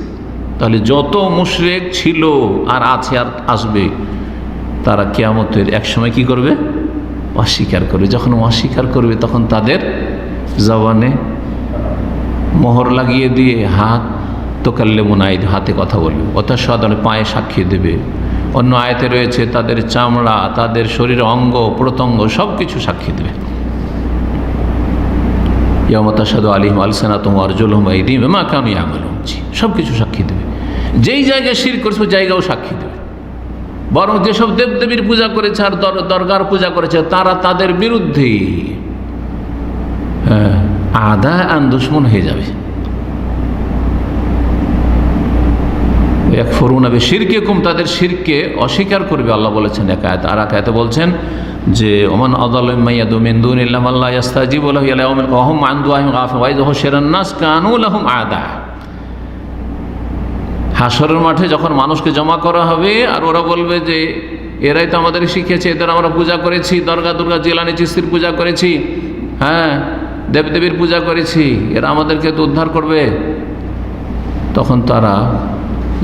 তাহলে যত মুশরিক ছিল আর আছে আর আসবে, তারা কিয়ামতের এক সময় কি করবে? অস্বীকার করবে। যখন অস্বীকার করবে, তখন তাদের জবানে মোহর লাগিয়ে দিয়ে হাত তোকাল্লিমুন আইদ, হাতে কথা বলবে, অর্থাৎ পায়ে সাক্ষী দেবে। অন্য আয়াতে রয়েছে তাদের চামড়া, তাদের শরীরের অঙ্গ প্রত্যঙ্গ সব কিছু সাক্ষী দেবে। ইয়াউমা তাশহাদু আলাইহিম আলসিনাতুহুম ওয়া আরজুলুহুম ওয়া আইদিহিম বিমা কানু ইয়ামালুন, সব কিছু সাক্ষী দেবে। যেই জায়গায় শিরক করেছে ওই জায়গাও সাক্ষী দেবে। বরং যেসব দেবদেবীর পূজা করেছে আর দরগার পূজা করেছে, তারা তাদের বিরুদ্ধে আদা আন দুশমন হয়ে যাবে। ইয়াকফুরুনা বিশিরকিকুম, তাদের শিরকে অস্বীকার করবে। আল্লাহ বলেছেন এক আয়াত, আর এক আয়াতে বলছেন যে ওমান আযালিমু মিম্মান ইয়াদউ মিন দুনিল্লাহি মা লা ইস্তাজিবু লাহু ইলা ইয়াউমিল কিয়ামাহ ওয়া হুম আন দুআইহিম গাফিলুন ওয়া ইযা হুশিরান নাস কানু লাহুম আদা। হাসরের মাঠে যখন মানুষকে জমা করা হবে, আর ওরা বলবে যে এরাই তো আমাদের শিখিয়েছে, এদের আমরা পূজা করেছি, দরগা দুর্গা জিলানী চিশতির পূজা করেছি, হ্যাঁ দেবদেবীর পূজা করেছি, এরা আমাদেরকে তো উদ্ধার করবে। তখন তারা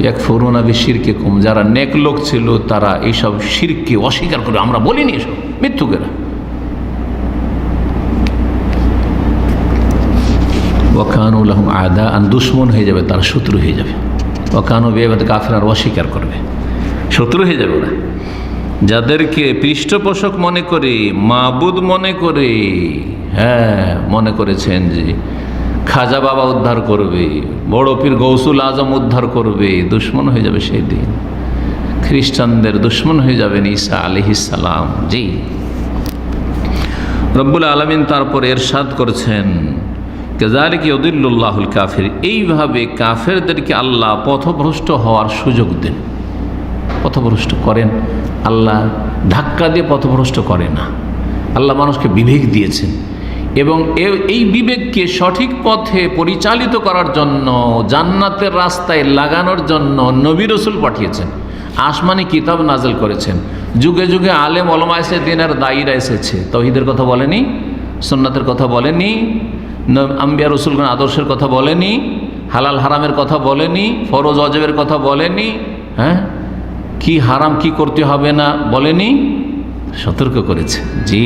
ইয়াকফুরুনা বিশিরকিকুম, যারা নেক লোক ছিল তারা এইসব শিরককে অস্বীকার করবে, আমরা বলিনি, এসব মিথ্যুকেরা। ওয়া কানু লাহুম আদা আন, দুশমন হয়ে যাবে, তারা শত্রু হয়ে যাবে। ওয়া কানু বিইবাদাতি কাফির, অস্বীকার করবে, শত্রু হয়ে যাবে ওরা। যাদেরকে পৃষ্ঠপোষক মনে করে, মাবুদ মনে করে, হ্যাঁ মনে করেছেন যে খাজা বাবা উদ্ধার করবে, বড় পীর গৌসুল আজম উদ্ধার করবে, দুশ্মন হয়ে যাবে সেই দিন। খ্রিস্টানদের দুশ্মন হয়ে যাবেন ঈসা আলাইহিস সালাম। জি, রব্বুল আলামিন তারপর ইরশাদ করছেন কাযালিকা ইউদিল্লুল্লাহুল কাফির, এইভাবে কাফেরদেরকে আল্লাহ পথভ্রষ্ট হওয়ার সুযোগ দেন, পথভ্রষ্ট করেন। আল্লাহ ধাক্কা দিয়ে পথভ্রষ্ট করে না, আল্লাহ মানুষকে বিবেক দিয়েছেন, এবং এই বিবেককে সঠিক পথে পরিচালিত করার জন্য, জান্নাতের রাস্তায় লাগানোর জন্য নবী রাসূল পাঠিয়েছেন, আসমানি কিতাব নাযিল করেছেন, যুগে যুগে আলেম ওলামা এসে দিনের দায়ীরা এসেছে, তাওহীদের কথা বলেনি, সুন্নাতের কথা বলেনি, আম্বিয়া রাসূলগণ আদর্শের কথা বলেনি, হালাল হারামের কথা বলেনি, ফরজ ওয়াজিবের কথা বলেনি, হ্যাঁ কি হারাম কি করতে হবে না বলেনি, সতর্ক করেছে। জি,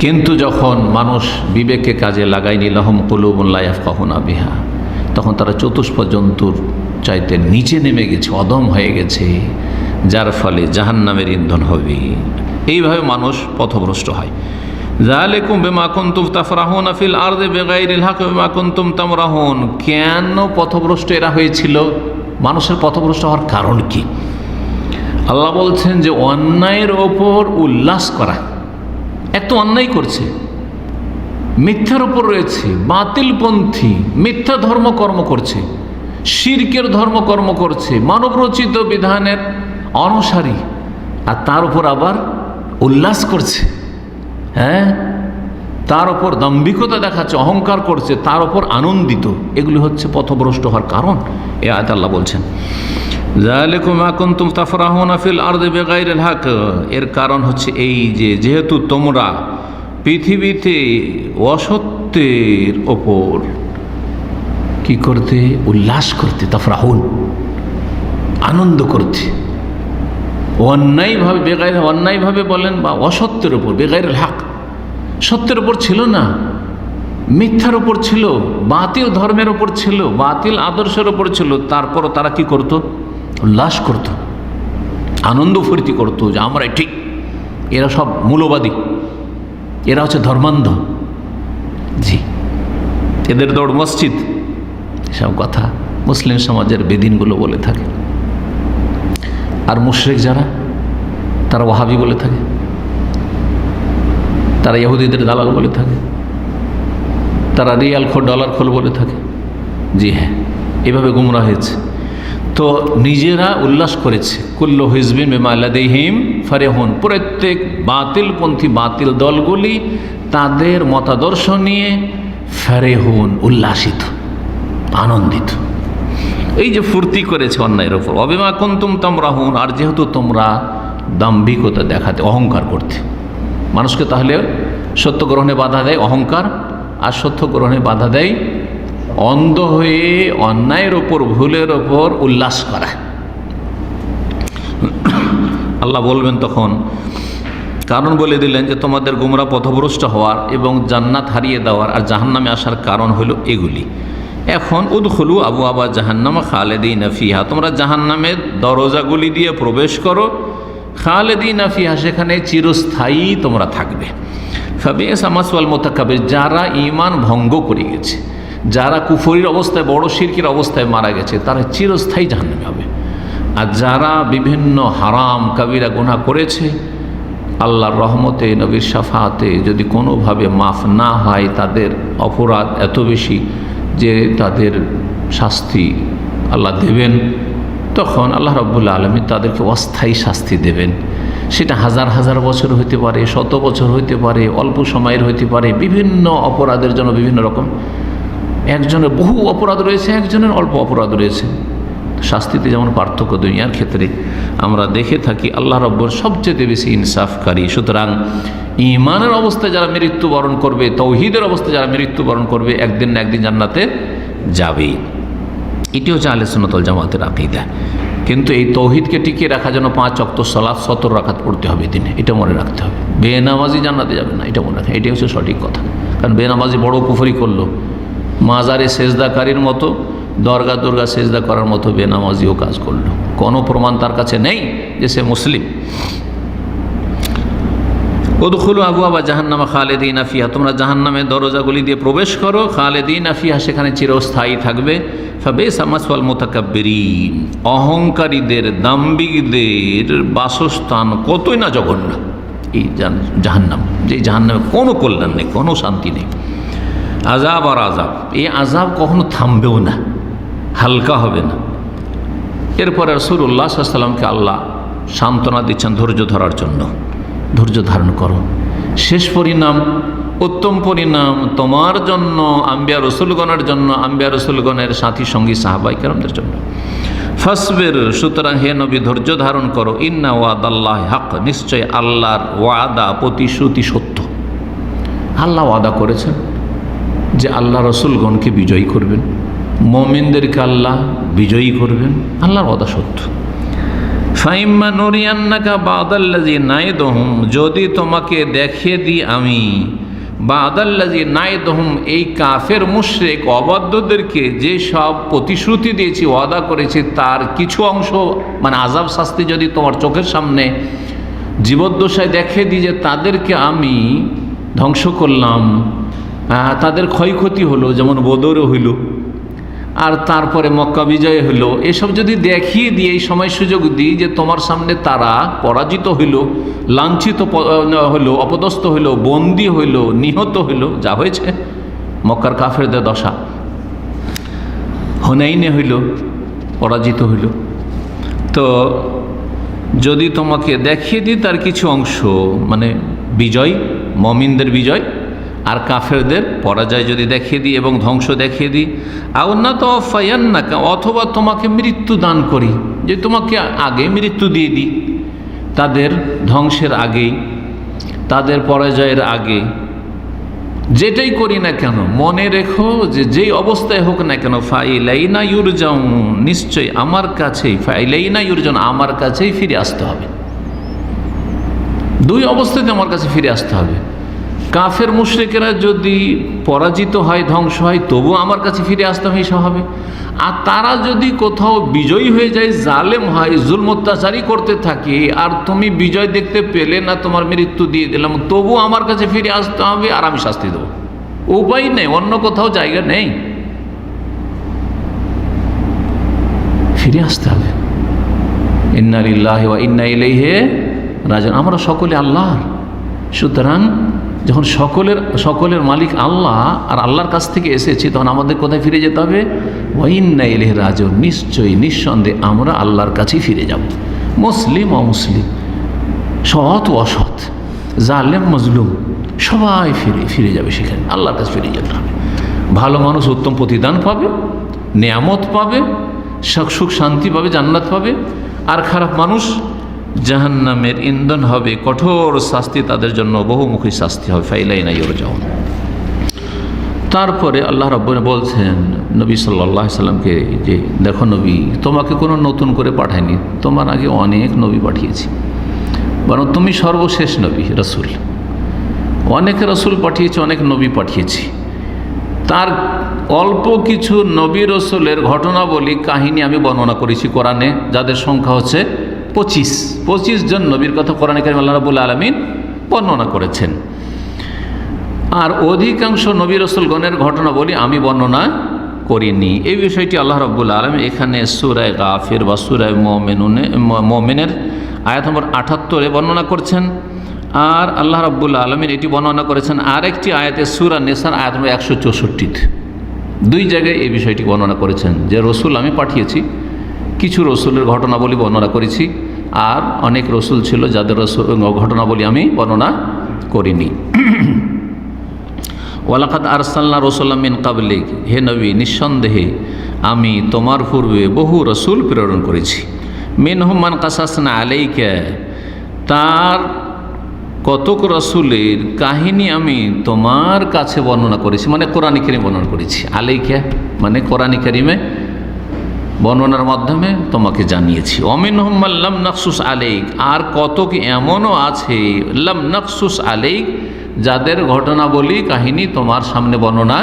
কিন্তু যখন মানুষ বিবেককে কাজে লাগায়নি, লাহুম কুলুবুন লা ইয়াফকাহুনা বিহা, তখন তারা চতুষ্প জন্তুর চাইতে নিচে নেমে গেছে, অদম হয়ে গেছে, যার ফলে জাহান্নামের ইন্ধন হবে। এইভাবে মানুষ পথভ্রষ্ট হয়। যালিকুম বিমা কুনতুম তাফরাহুনা ফিল আরদি বিগাইরিল হক বিমা কুনতুম তামরাহুন। কেন পথভ্রষ্ট এরা হয়েছিল? মানুষের পথভ্রষ্ট হওয়ার কারণ কি? আল্লাহ বলছেন যে অন্যায়ের ওপর উল্লাস করা। এক তো অন্যায় করছে, মিথ্যার ওপর রয়েছে, বাতিলপন্থী মিথ্যা ধর্মকর্ম করছে, শিরকের ধর্মকর্ম করছে, মানবরচিত বিধানের অনুসারী, আর তার উপর আবার উল্লাস করছে। হ্যাঁ, তার ওপর দাম্ভিকতা দেখাচ্ছে, অহংকার করছে, তার ওপর আনন্দিত। এগুলি হচ্ছে পথভ্রষ্ট হওয়ার কারণ। এ আয়াতে আল্লাহ বলছেন যালিকুম মা কুনতুম তাফরাহুনা ফিল আরদি বিগাইরিল হক। এর কারণ হচ্ছে এই যে যেহেতু তোমরা পৃথিবীতে অসত্যের ওপর কি করতে? উল্লাস করতে, তাফরাহুন, আনন্দ করতে। অন্যায়ভাবে, বেগাইর অন্যায়ভাবে বলেন বা অসত্যের ওপর, বেগাইরিল হক, সত্যের ওপর ছিল না, মিথ্যার ওপর ছিল, বাতিল ধর্মের ওপর ছিল, বাতিল আদর্শের ওপর ছিল। তারপরও তারা কি করত? উল্লাস করত, আনন্দ ফুর্তি করত যে আমরাই ঠিক, এরা সব মূলবাদী, এরা হচ্ছে ধর্মান্ধ। জি, এদের দৌড় মসজিদ, এসব কথা মুসলিম সমাজের বেদিনগুলো বলে থাকে। আর মুশরিক যারা, তারা ওয়াহাবি বলে থাকে, তারা ইহুদিদের দালাল বলে থাকে, তারা রিয়াল খোল, ডলার খোল বলে থাকে। জি হ্যাঁ, এভাবে গুমরা হয়েছে। তো নিজেরা উল্লাস করেছে, কুল্লু হিজবিন বিমা লাদাইহিম ফারিহুন। প্রত্যেক বাতিলপন্থী বাতিল দলগুলি তাদের মতাদর্শ নিয়ে ফারিহুন, উল্লাসিত, আনন্দিত। এই যে ফুর্তি করেছে অন্যায়ের ওপর। অবিমা কুনতুম তামরাহুন, আর যেহেতু তোমরা দাম্ভিকতা দেখাতে, অহংকার করতে। মানুষকে তাহলে সত্য গ্রহণে বাধা দেয় অহংকার, আর সত্য গ্রহণে বাধা দেয় অন্ধ হয়ে অন্যায়ের ওপর, ভুলের ওপর উল্লাস করা। আল্লাহ বলবেন তখন, কারণ বলে দিলেন যে তোমাদের গুমরা পথভ্রষ্ট হওয়ার এবং জান্নাত হারিয়ে দেওয়ার আর জাহান্নামে আসার কারণ হলো এগুলি। এখন উদখুলু আবু আবা জাহান্নামা খালিদিনা ফিহা, তোমরা জাহান্নামের দরজাগুলি দিয়ে প্রবেশ করো, খালিদিনা ফিহা, সেখানে চিরস্থায়ী তোমরা থাকবে। ফাবিইসা মাসওয়াল মুতাকাব্বির, যারা ঈমান ভঙ্গ করে গেছে, যারা কুফরির অবস্থায়, বড় শিরকের অবস্থায় মারা গেছে, তারা চিরস্থায়ী জাহান্নামে হবে। আর যারা বিভিন্ন হারাম কাবিরা গুনাহ করেছে, আল্লাহর রহমতে, নবীর শাফাতে যদি কোনোভাবে মাফ না হয়, তাদের অপরাধ এত বেশি যে তাদের শাস্তি আল্লাহ দেবেন, তখন আল্লাহ রাব্বুল আলামিন তাদেরকে অস্থায়ী শাস্তি দেবেন। সেটা হাজার হাজার বছর হইতে পারে, শত বছর হইতে পারে, অল্প সময়ের হইতে পারে। বিভিন্ন অপরাধের জন্য বিভিন্ন রকম, একজনের বহু অপরাধ রয়েছে, একজনের অল্প অপরাধ রয়েছে। শাস্তিতে যেমন পার্থক্য দুনিয়ার ক্ষেত্রে আমরা দেখে থাকি, আল্লাহ রাব্বুর সবচেয়ে বেশি ইনসাফকারী। সুতরাং ঈমানের অবস্থায় যারা মৃত্যুবরণ করবে, তৌহিদের অবস্থায় যারা মৃত্যুবরণ করবে, একদিন না একদিন জান্নাতে যাবেই। এটি হচ্ছে আহলে সুন্নাত ওয়াল জামাতের আকীদা। কিন্তু এই তৌহিদকে টিকিয়ে রাখার জন্য 5 ওয়াক্ত সালাত 70 রাকাত পড়তে হবে দিনে, এটা মনে রাখতে হবে। বেনামাজি জান্নাতে যাবে না, এটা মনে রাখে। এটাই হচ্ছে সঠিক কথা। কারণ বেনামাজি বড় কুফরি করলো, মাজারে সেজদাকারীর মতো, দরগা দুর্গা সেজদা করার মতো বেনামাজিও কাজ করলো। কোনো প্রমাণ তার কাছে নেই যে সে মুসলিম। উদখুলু আবওয়াবা জাহান্নামা খালিদিনা ফিহা, তোমরা জাহান্নামের দরজাগুলি দিয়ে প্রবেশ করো, খালিদিনা ফিহা, সেখানে চিরস্থায়ী থাকবে। ফাবিইসা মাসওয়াল মুতাকাব্বিরিন, অহংকারীদের, দাম্ভিকদের বাসস্থান কতই না জঘন্য এই জাহান্নাম, যে জাহান্নামে কোনো কল্যাণ নেই, কোনো শান্তি নেই। আযাব আর আযাব, এই আযাব কখনো থামবেও না, হালকা হবে না। এরপরে রাসূলুল্লাহ সাল্লাল্লাহু আলাইহি ওয়াসাল্লামকে আল্লাহ সান্ত্বনা দিচ্ছেন ধৈর্য ধরার জন্য। ধৈর্য ধারণ করো, শেষ পরিণাম, উত্তম পরিণাম তোমার জন্য, আম্বিয়া রসুলগণের জন্য, আম্বিয়া রসুলগণের সাথী সঙ্গী সাহাবায়ে কেরামদের জন্য। ফাসবির, সুতরাং হে নবী ধৈর্য ধারণ করো। ইন্না ওয়াদাল্লাহি হক, নিশ্চয় আল্লাহর ওয়াদা, প্রতিশ্রুতি সত্য। আল্লাহ ওয়াদা করেছেন যে আল্লাহ রসুলগণকে বিজয়ী করবেন, মুমিনদেরকে আল্লাহ বিজয়ী করবেন। আল্লাহর ওয়াদা সত্য। ফাইম্মা নুরিয়ান্নাকা বাদাল্লাযী নাইদুহুম, যদি তোমাকে দেখিয়ে দিই আমি বাদাল্লাযী নাইদহুম, এই কাফের মুশরিক অবাধ্যদেরকে যে সব প্রতিশ্রুতি দিয়েছি, ওয়াদা করেছি, তার কিছু অংশ মানে আযাব শাস্তি যদি তোমার চোখের সামনে জীবদ্দশায় দেখে দিই যে তাদেরকে আমি ধ্বংস করলাম, তাদের ক্ষয়ক্ষতি হলো, যেমন বদরও হইল, আর তারপরে মক্কা বিজয় হলো, এসব যদি দেখিয়ে দিই, এই সময় সুযোগ দিই যে তোমার সামনে তারা পরাজিত হইল, লাঞ্ছিত হইল, অপদস্থ হইল, বন্দী হইল, নিহত হইল, যা হয়েছে মক্কার কাফেরদের দশা, হুনাইনে হইল, পরাজিত হইল, তো যদি তোমাকে দেখিয়ে দিই তার কিছু অংশ মানে বিজয়, মুমিনদের বিজয় আর কাফেরদের পরাজয় যদি দেখিয়ে দিই এবং ধ্বংস দেখিয়ে দিই, আউন্না তো ফায়ান্নাকা, অথবা তোমাকে মৃত্যু দান করি, যে তোমাকে আগে মৃত্যু দিয়ে দিই, তাদের ধ্বংসের আগেই, তাদের পরাজয়ের আগে, যেটাই করি না কেন মনে রেখো যে যেই অবস্থায় হোক না কেন, ফাইলাইনা ইউরজাউন, নিশ্চয়ই আমার কাছেই, ফাইলাইনা ইউরজাউন, আমার কাছেই ফিরে আসতে হবে। দুই অবস্থাতে আমার কাছে ফিরে আসতে হবে। কাফের মুশরিকেরা যদি পরাজিত হয়, ধ্বংস হয়, তবু আমার কাছে ফিরে আসতে হবে, স্বাভাবে। আর তারা যদি কোথাও বিজয়ী হয়ে যায়, জালেম হয়, জুলম অত্যাচারই করতে থাকে, আর তুমি বিজয় দেখতে পেলে না, তোমার মৃত্যু দিয়ে দিলাম, তবু আমার কাছে ফিরে আসতে হবে আর আমি শাস্তি দেবো, উপায় নেই, অন্য কোথাও জায়গা নেই, ফিরে আসতে হবে। ইন্না লিল্লাহি ওয়া ইন্না ইলাইহি রাজিউন, আমরা সকলে আল্লাহর, সুতরাং যখন সকলের মালিক আল্লাহ আর আল্লাহর কাছ থেকে এসেছি, তখন আমাদের কোথায় ফিরে যেতে হবে? ওয়া ইন্না ইলাইহি রাজিউন, নিশ্চয়ই নিঃসন্দেহে আমরা আল্লাহর কাছেই ফিরে যাব। মুসলিম অমুসলিম, সৎ অসৎ, জালেম মজলুম, সবাই ফিরে যাবে সেখানে, আল্লাহর কাছে ফিরে যেতে হবে। ভালো মানুষ উত্তম প্রতিদান পাবে, নেয়ামত পাবে, সুখ শান্তি পাবে, জান্নাত পাবে, আর খারাপ মানুষ জাহান্নামের ইন্ধন হবে, কঠোর শাস্তি তাদের জন্য, বহুমুখী শাস্তি হবে। ফাইলাইনা ইউরজাউন। তারপরে আল্লাহ রাব্বুল বলছেন নবী সাল্লাল্লাহু আলাইহি সাল্লামকে যে দেখো নবী, তোমাকে কোনো নতুন করে পাঠায়নি, তোমার আগে অনেক নবী পাঠিয়েছি, বরং তুমি সর্বশেষ নবী রসুল। অনেক রসুল পাঠিয়েছি, অনেক নবী পাঠিয়েছি, তার অল্প কিছু নবী রসুলের ঘটনাবলী কাহিনী আমি বর্ণনা করেছি কোরআনে, যাদের সংখ্যা হচ্ছে 25 জন নবীর কথা কোরআনে কারীমে আল্লাহ রাব্বুল আলামিন বর্ণনা করেছেন। আর অধিকাংশ নবী রসুলগণের ঘটনাবলী আমি বর্ণনা করিনি। এই বিষয়টি আল্লাহ রাব্বুল আলামিন এখানে সূরা গাফির বা সূরা মুমিনের আয়াত নম্বর 78 বর্ণনা করছেন, আর আল্লাহ রাব্বুল আলামিন এটি বর্ণনা করেছেন আরেকটি আয়াতে সূরা নিসার আয়াত নম্বর 164। দুই জায়গায় এই বিষয়টি বর্ণনা করেছেন যে রসুল আমি পাঠিয়েছি, কিছু রসুলের ঘটনাবলী বর্ণনা করেছি, আর অনেক রসুল ছিল যাদের ঘটনাবলী আমি বর্ণনা করিনি। ওয়ালাকাদ আরসালনা রাসূলাম মিন ক্বাবলিক, হে নবী নিঃসন্দেহে আমি তোমার পূর্বে বহু রসুল প্রেরণ করেছি। মিনহুম মান কাসাসনা আলাইকা, তার কতক রসুলের কাহিনী আমি তোমার কাছে বর্ণনা করেছি, মানে কোরআন কারীমে বর্ণনা করেছি। আলাইকা মানে কোরআন কারীমে বর্ণনার মাধ্যমে তোমাকে জানিয়েছি। অমিনহুম মান লাম নাকসুস আলাইক, আর কতক এমনও আছে লাম নাকসুস আলাইক, যাদের ঘটনাবলী কাহিনী তোমার সামনে বর্ণনা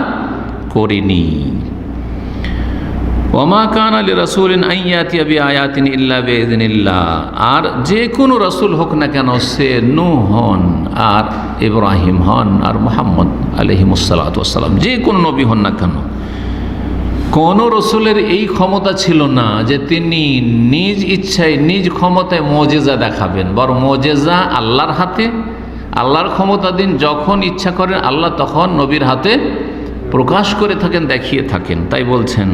করিনি। ওমা কানা লিরাসূলিন আন ইয়াতিয়া বিআয়াতিন ইল্লা বিইযনিল্লাহ, আর যে কোনো রসুল হোক না কেন, সে নূহ হন আর ইব্রাহিম হন আর মুহাম্মদ আলাইহিস সালাতু ওয়াস সালাম, যে কোনো নবী হন না কেন, কোনো রসুলের এই ক্ষমতা ছিল না যে তিনি নিজ ইচ্ছায় নিজ ক্ষমতায় মুজিজা দেখাবেন, বরং মুজিজা আল্লাহর হাতে, আল্লাহর ক্ষমতা দিন, যখন ইচ্ছা করেন আল্লাহ তখন নবীর হাতে প্রকাশ করে থাকেন, দেখিয়ে থাকেন। তাই বলছেন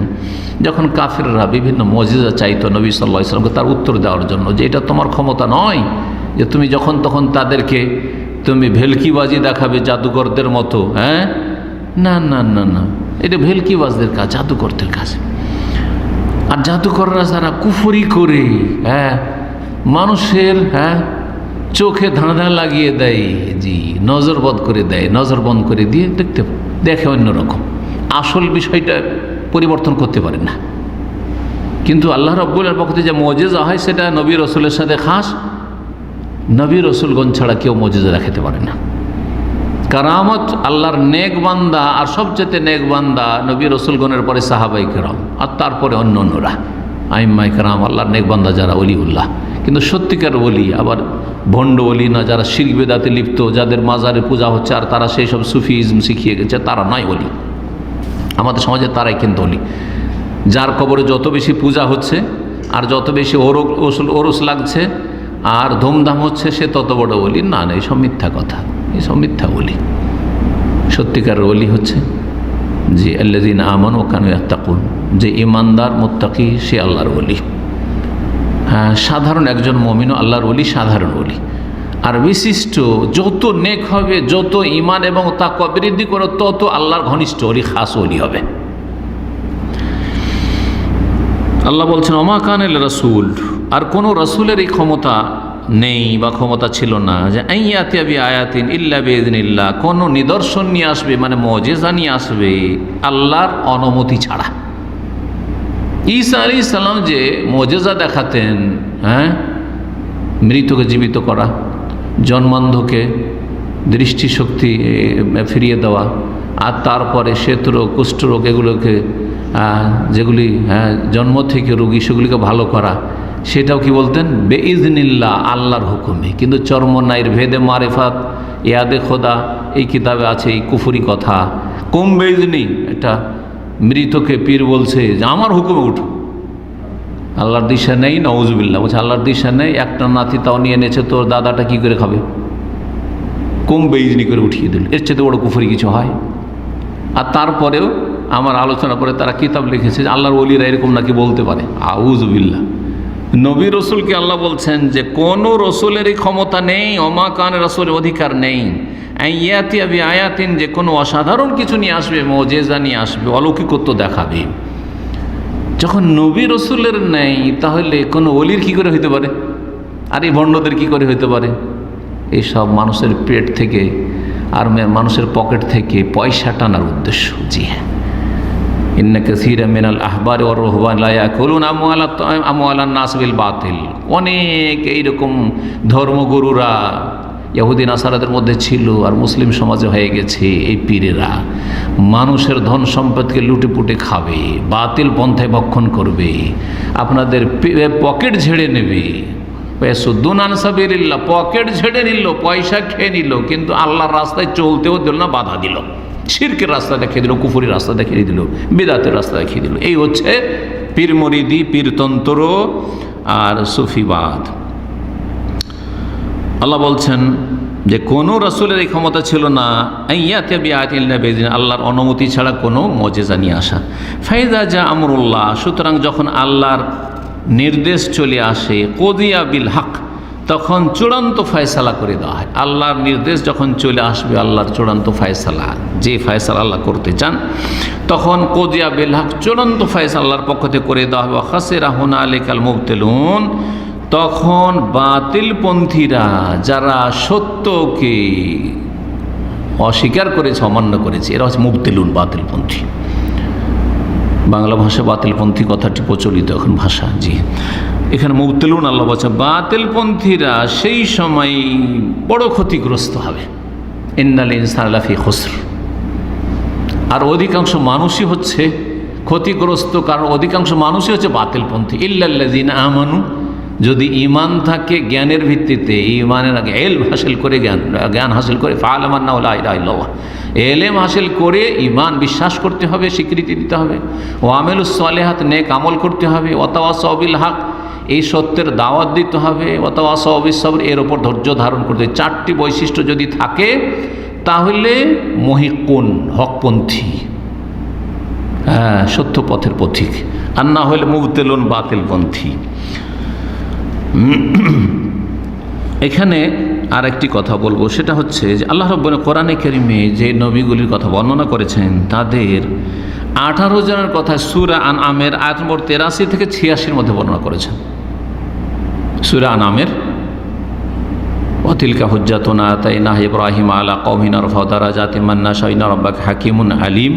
যখন কাফিররা বিভিন্ন মুজিজা চাইতো নবী সাল্লাল্লাহু আলাইহি সাল্লামকে, তার উত্তর দেওয়ার জন্য যে এটা তোমার ক্ষমতা নয় যে তুমি যখন তখন তাদেরকে তুমি ভেলকিবাজি দেখাবে জাদুকরদের মতো, হ্যাঁ, না না না না, এটা ভেলকিবাজদের কাজ, জাদুকরদের কাজ। আর জাদুকররা যারা কুফরি করে, হ্যাঁ, মানুষের চোখে ধাঁধা লাগিয়ে দেয়, জি, নজর বন্ধ করে দেয়, নজর বন্ধ করে দিয়ে দেখে অন্যরকম, আসল বিষয়টা পরিবর্তন করতে পারে না। কিন্তু আল্লাহ রাব্বুলের পক্ষ থেকে যে মুজিজা হয় সেটা নবী রসুলের সাথে খাস, নবী রসুলগণ ছাড়া কেউ মুজিজা দেখাতে পারে না। কারামত আল্লাহর নেক বান্দা, আর সবচেয়ে নেক বান্দা নবী রসুলগণের পরে সাহাবাই কেরাম, আর তারপরে অন্য অন্যরা আইম্মাই কেরাম, আল্লাহর নেক বান্দা যারা ওলিউল্লাহ। কিন্তু সত্যিকার ওলি আবার ভণ্ড ওলি না, যারা শিরক বিদআতে লিপ্ত, যাদের মাজারে পূজা হচ্ছে আর তারা সেই সব সুফিজম শিখিয়ে গেছে, তারা নয় ওলি। আমাদের সমাজে তারাই কিন্তু ওলি। যার কবরে যত বেশি পূজা হচ্ছে আর যত বেশি ওরস লাগছে আর ধুমধাম হচ্ছে, সে তত বড় ওলি না। না, এইসব মিথ্যা কথা, এইসব মিথ্যা ওলি। সত্যিকার ওলি হচ্ছে যে আল্লাযীনা আমানু ওয়া কানু ইয়াত্তাকুন, যে ইমানদার মুত্তাকি, সে আল্লাহর ওলি। হ্যাঁ, সাধারণ একজন মুমিনও আল্লাহর ওলি, সাধারণ ওলি। আর বিশিষ্ট যত নেক হবে, যত ঈমান এবং তাকওয়া বৃদ্ধি করে, তত আল্লাহর ঘনিষ্ঠ ওলি, খাস ওলি হবে। আল্লাহ বলছেন ওমা কানা লিরাসূল, আর কোনো রাসূলের এই ক্ষমতা নেই বা ক্ষমতা ছিল না যে আইয়াতিয়া বিআয়াতিন ইল্লা বিইذনিল্লাহ, কোনো নিদর্শন নিয়ে আসবে, মানে মুজিজা নিয়ে আসবে আল্লাহর অনুমতি ছাড়া। ঈসা আলাইহিস সালাম যে মুজিজা দেখাতেন, হ্যাঁ, মৃতকে জীবিত করা, জন্মান্ধকে দৃষ্টিশক্তি ফিরিয়ে দেওয়া, আর তারপরে শ্বেতরোগ, কুষ্ঠরোগ, এগুলোকে যেগুলি জন্ম থেকে রোগী, সেগুলিকে ভালো করা, সেটাও কি বলতেন? বেইজনিল্লাহ, আল্লাহর হুকুমে। কিন্তু চরমনাইর ভেদে মারেফাত ইয়াদে খোদা এই কিতাবে আছে এই কুফরি কথা, কম বেইজনি, এটা মৃতকে পীর বলছে যে আমার হুকুমে উঠো। আল্লাহর দিশা নেই, নাউজুবিল্লাহ। বলছে আল্লাহর দিশা নেই, একটা নাতি তাও নিয়ে এনেছে, তোর দাদাটা কি করে খাবে? কম বেইজনি করে উঠিয়ে দিল। এর চেয়ে বড় কুফরি কিছু হয়? আর তারপরেও আমার আলোচনা করে তারা কিতাব লিখেছে আল্লাহর ওলিরা এরকম নাকি বলতে পারে। আউযুবিল্লাহ। নবী রসুলকে আল্লাহ বলছেন যে কোনো রসুলেরই ক্ষমতা নেই, ওমা কানা রাসূলের অধিকার নেই আইয়াতিয়া বিআয়াতিন, যে কোনো অসাধারণ কিছু নিয়ে আসবে, মুজিজা নিয়ে আসবে, অলৌকিকত্ব দেখাবে। যখন নবী রসুলের নেই, তাহলে কোনো ওলির কি করে হইতে পারে? আর এই ভণ্ডদের কি করে হইতে পারে? এইসব মানুষের পেট থেকে আর মানুষের পকেট থেকে পয়সা টানার উদ্দেশ্য। জি হ্যাঁ, ইন্না কাসীরা মিনাল আহবারি ওয়ার রুহবান লা ইয়াকুলুনা আমওয়ালান নাস বিল বাতিল। অনেক এইরকম ধর্মগুরুরা ইহুদি নাসারাদের মধ্যে ছিল আর মুসলিম সমাজে হয়ে গেছে। এই পীরেরা মানুষের ধন সম্পদকে লুটে পুটে খাবে, বাতিল পন্থায় ভক্ষণ করবে, আপনাদের পকেট ঝেড়ে নেবে। সুদ্দুন আন সাবিলিল্লাহ, পকেট ঝেড়ে নিল, পয়সা খেয়ে নিল, কিন্তু আল্লাহর রাস্তায় চলতেও দিল না, বাধা দিল। শিরকের রাস্তা দেখিয়ে দিল, কুফুরির রাস্তা দেখিয়ে দিল, বিদআতের রাস্তা দেখিয়ে দিল। এই হচ্ছে পীর মুরিদি, পীরতন্ত্র আর সুফিবাদ। আল্লাহ বলছেন যে কোনো রাসূলের এই ক্ষমতা ছিল না আইয়াতিয়া বিআয়াতিন ইল্লা বিইذনিহি, আল্লাহর অনুমতি ছাড়া কোনো মুজিজা নিয়ে আসা। ফাইযা জা আমরুল্লাহ, সুতরাং যখন আল্লাহর নির্দেশ চলে আসে, কুদিয়া বিল হক, তখন চূড়ান্ত ফয়সালা করে দেওয়া হয়। আল্লাহর নির্দেশ যখন চলে আসবে, আল্লাহর চূড়ান্ত ফয়সালা, যে ফয়সালা আল্লাহ করতে চান, তখন কুদিয়া বিল হক, চূড়ান্ত ফয়সালা আল্লাহর পক্ষ থেকে করে দেওয়া হবে। খাসিরা হুনালিকাল মুবতিলুন, তখন বাতিলপন্থীরা, যারা সত্যকে অস্বীকার করেছে, অমান্য করেছে, এরা হচ্ছে মুবতিলুন, বাতিলপন্থী। বাংলা ভাষা বাতিলপন্থী কথাটি প্রচলিত এখন ভাষা। জি, এখানে মুবতিলুন আল্লাহ বলছে বাতিলপন্থীরা সেই সময় বড় ক্ষতিগ্রস্ত হবে। ইন্নাল ইনসানা লাফি খুসর, আর অধিকাংশ মানুষই হচ্ছে ক্ষতিগ্রস্ত, কারণ অধিকাংশ মানুষই হচ্ছে বাতিলপন্থী। ইল্লাল্লাযিনা আমানু, যদি ঈমান থাকে জ্ঞানের ভিত্তিতে, ঈমানের আগে ইলম হাসিল করে, জ্ঞান হাসিল করে, ফাআলাম আন্নাহু লা ইলাহা ইল্লাল্লাহ, এলেম হাসিল করে ঈমান বিশ্বাস করতে হবে, স্বীকৃতি দিতে হবে। ওয়া আমিলুস সালিহাত, নেক আমল করতে হবে। ওয়া তাওয়াসাউ বিল হক, এই সত্যের দাওয়াত দিতে হবে। ওয়া তাওয়াসাউ বিস সবর, এর ওপর ধৈর্য ধারণ করতে হবে। চারটি বৈশিষ্ট্য যদি থাকে, তাহলে মুহিকুন, হকপন্থী, হ্যাঁ, সত্য পথের পথিক। আর না হলে মুবতিলুন, বাতিলপন্থী। এখানে আর একটি কথা বলবো, সেটা হচ্ছে যে আল্লাহ রাব্বুল কোরআনে কারিমে যে নবীগুলির কথা বর্ণনা করেছেন, তাদের 18 জনের কথা সূরা আনআমের আয়াত নম্বর 83 থেকে 86 মধ্যে বর্ণনা করেছেন। সূরা আনআমের ওয়াতিলকা হুজ্জাতুনা আতাইনাহা ইব্রাহিম আলা কওমিন নারফাউ দারাজাতিন মান নাশাউ ইন্না রাব্বাকা হাকিমুন আলিম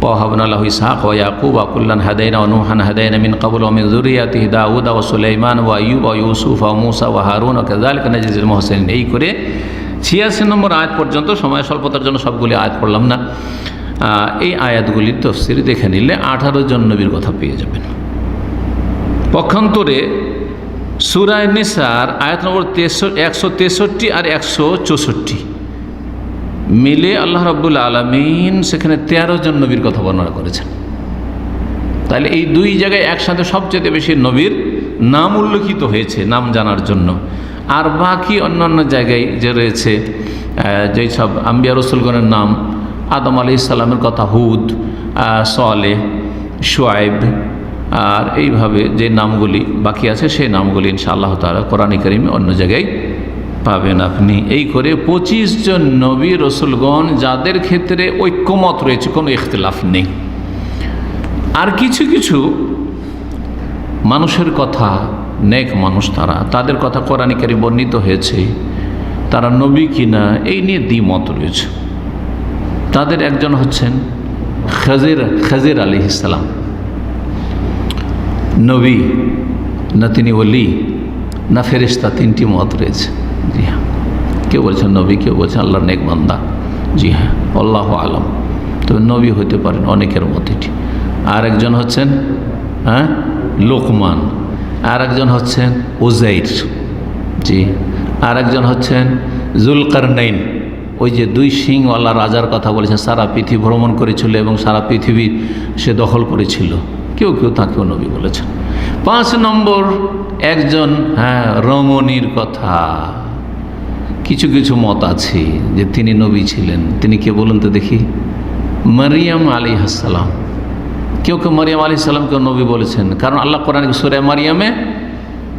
ওয়াহাবনা লাহু ইসহাক ওয়া ইয়াকুব ওয়া কুল্লান হাদাইনা ওয়া নূহান হাদাইনা মিন ক্বাবল ওয়া মিন যুররিয়াতিহি দাউদ ওয়া সুলাইমান ওয়া আইয়ুব ওয়া ইউসুফ ওয়া মূসা ওয়া হারুন ওয়া কাযালিকা নাজিজিল মুহসিনিন। এই করে 86 নম্বর আয়াত পর্যন্ত, সময় স্বল্পতার জন্য সবগুলি আয়াত পড়লাম না। এই আয়াতগুলির তাফসীর দেখে নিলে 18 জন নবীর কথা পেয়ে যাবেন। পক্ষান্তরে সূরা নিসার আয়াত নম্বর 163 আর 164 মিলে আল্লাহ রাব্বুল আলামিন সেখানে 13 জন নবীর কথা বর্ণনা করেছেন। তাহলে এই দুই জায়গায় একসাথে সবচেয়ে বেশি নবীর নাম উল্লেখিত হয়েছে নাম জানার জন্য। আর বাকি অন্যান্য জায়গায় যে রয়েছে যেই সব আম্বিয়া রসুলগণের নাম, আদম আলাইহিস সালামের কথা, হুদ, সালেহ, শুআয়ব, আর এইভাবে যে নামগুলি বাকি আছে সেই নামগুলি ইনশাআল্লাহ তাআলা কোরআনে কারিমে অন্য জায়গায় পাবেন আপনি। এই করে 25 জন নবী রসুলগণ যাদের ক্ষেত্রে ঐক্যমত রয়েছে, কোনো ইখতিলাফ নেই। আর কিছু কিছু মানুষের কথা, নেক মানুষ তাদের কথা কোরআনে কারিমে বর্ণিত হয়েছে, তারা নবী কিনা এই নিয়ে দ্বিমত রয়েছে। তাদের একজন হচ্ছেন খাজির আলাইহিস সালাম। নবী না তিনি ওলি না ফেরেশতা, 3টি মত রয়েছে। জি হ্যাঁ, কেউ বলছেন নবী, কেউ বলছেন আল্লাহর নেক বান্দা। জি হ্যাঁ, আল্লাহু আলম। তবে নবী হতে পারেন অনেকের মত এটি। আর একজন হচ্ছেন লোকমান, আর একজন হচ্ছেন উজাইর। জি, আর একজন হচ্ছেন জুলকারনাইন, ওই যে 2 সিংওয়ালা রাজার কথা বলেছেন, সারা পৃথিবী ভ্রমণ করেছিল এবং সারা পৃথিবী সে দখল করেছিল। কেউ কেউ তাকেও নবী বলেছেন। 5 নম্বর একজন রমণীর কথা, কিছু কিছু মত আছে যে তিনি নবী ছিলেন। তিনি কে বলুন তো দেখি? মারিয়াম আলাইহিস সালাম। কেউ কেউ মারিয়াম আলাইহিস সালামকে নবী বলেছেন, কারণ আল্লাহ কোরআনে সূরা মারিয়ামে